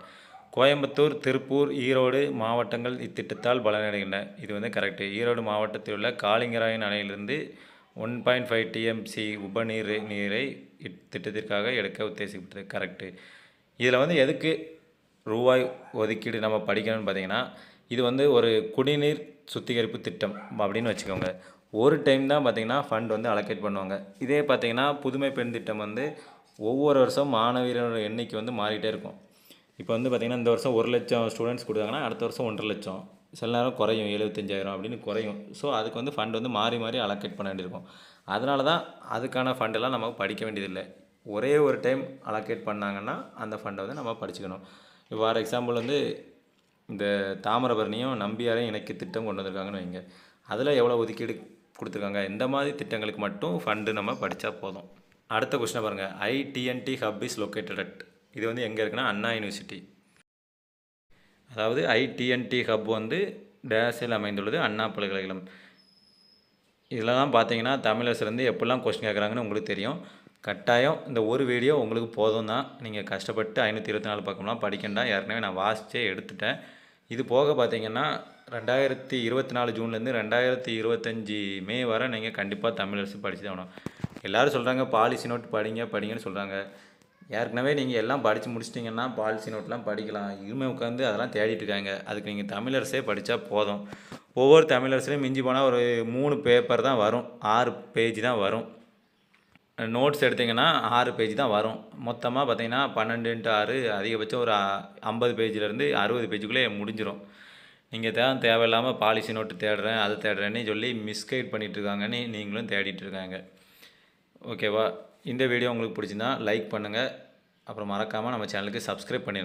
[SPEAKER 1] கோயம்புத்தூர், திருப்பூர், ஈரோடு மாவட்டங்கள் இத்திட்டத்தால் பலனடைகின்றன. இது வந்து கரெக்டு. ஈரோடு மாவட்டத்தில் உள்ள காளிங்கராயன் அணையிலிருந்து 1.5 டிஎம்சி நீரை இத்திட்டத்திற்காக எடுக்க உத்தேசிக்கப்பட்டது. கரெக்டு. இதில் வந்து எதுக்கு ரூபாய் ஒதுக்கீடு நம்ம படிக்கணும்னு பார்த்திங்கன்னா, இது வந்து ஒரு குடிநீர் சுத்திகரிப்பு திட்டம் அப்படின்னு வச்சுக்கோங்க. ஒரு டைம் தான் பார்த்திங்கன்னா ஃபண்ட் வந்து அலோகேட் பண்ணுவாங்க. இதே பார்த்திங்கன்னா புதுமை பெண் திட்டம் வந்து ஒவ்வொரு வருஷம் மாணவியரோட எண்ணிக்கை வந்து மாறிட்டே இருக்கும். இப்போ வந்து பார்த்திங்கன்னா இந்த வருஷம் 1 லட்சம் ஸ்டூடெண்ட்ஸ் கொடுத்தாங்கன்னா அடுத்த வருஷம் 1.5 லட்சம். சில நேரம் குறையும் 75,000 அப்படின்னு குறையும். ஸோ அதுக்கு வந்து ஃபண்ட் வந்து மாறி மாறி அலோகேட் பண்ண வேண்டியிருக்கும். அதனால தான் அதுக்கான ஃபண்டெல்லாம் நம்ம படிக்க வேண்டியதில்லை. ஒரே ஒரு டைம் அலோகேட் பண்ணாங்கன்னா அந்த ஃபண்டை வந்து நம்ம படிச்சுக்கணும். ஃபார் எக்ஸாம்பிள் வந்து இந்த தாமிரபரணியும் நம்பியாரையும் இணைக்க திட்டம் கொண்டு வந்திருக்காங்கன்னு வைங்க. அதில் எவ்வளோ ஒதுக்கீடு கொடுத்துருக்காங்க, இந்த மாதிரி திட்டங்களுக்கு மட்டும் ஃபண்டு நம்ம படித்தா போதும். அடுத்த கொஸ்டினை பாருங்கள். ITNT hub is located at, இது வந்து எங்கே இருக்குன்னா அண்ணா யூனிவர்சிட்டி. அதாவது ஐடிஎன்டி ஹப் வந்து டேஸில் அமைந்துள்ளது, அண்ணா பல்கலைக்கழகம். இதில் தான் பார்த்தீங்கன்னா தமிழரசுலேருந்து எப்படிலாம் கொஸ்டின் கேட்குறாங்கன்னு உங்களுக்கு தெரியும். கட்டாயம் இந்த ஒரு வீடியோ உங்களுக்கு போதும் தான். நீங்கள் கஷ்டப்பட்டு 524 பக்கம்லாம் படிக்கண்டா, ஏற்கனவே நான் வாசித்தே எடுத்துட்டேன். இது போக பார்த்தீங்கன்னா 2024 ஜூன்லேருந்து 2025 மே வரை நீங்கள் கண்டிப்பாக தமிழரசு படிச்சு தான் ஆகணும். எல்லோரும் சொல்கிறாங்க பாலிசி நோட் படிங்கன்னு சொல்கிறாங்க. ஏற்கனவே நீங்கள் எல்லாம் படித்து முடிச்சிட்டிங்கன்னா பாலிசி நோட்லாம் படிக்கலாம். இனிமேல் உட்காந்து அதெல்லாம் தேடிட்டு இருக்காங்க. அதுக்கு நீங்கள் தமிழரசே படித்தா போதும். ஒவ்வொரு தமிழரசுலையும் மிஞ்சி போனால் ஒரு 3 பேப்பர் தான் வரும், 6 பேஜ் தான் வரும். நோட்ஸ் எடுத்திங்கன்னா 6 பேஜ் தான் வரும். மொத்தமாக பார்த்தீங்கன்னா 12x6 அதிகபட்சம் ஒரு 50 பேஜிலேருந்து 60 பேஜுக்குள்ளே முடிஞ்சிடும். நீங்கள் தேவையில்லாமல் பாலிசி நோட்டு தேடுறேன் அது தேடுறேன்னு சொல்லி மிஸ்கைட் பண்ணிகிட்ருக்காங்கன்னு நீங்களும் தேடிட்டு இருக்காங்க. ஓகேவா? இந்த வீடியோ உங்களுக்கு பிடிச்சிருந்தா லைக் பண்ணுங்கள். அப்புறம் மறக்காமல் நம்ம சேனலுக்கு சப்ஸ்கிரைப் பண்ணிடுங்க.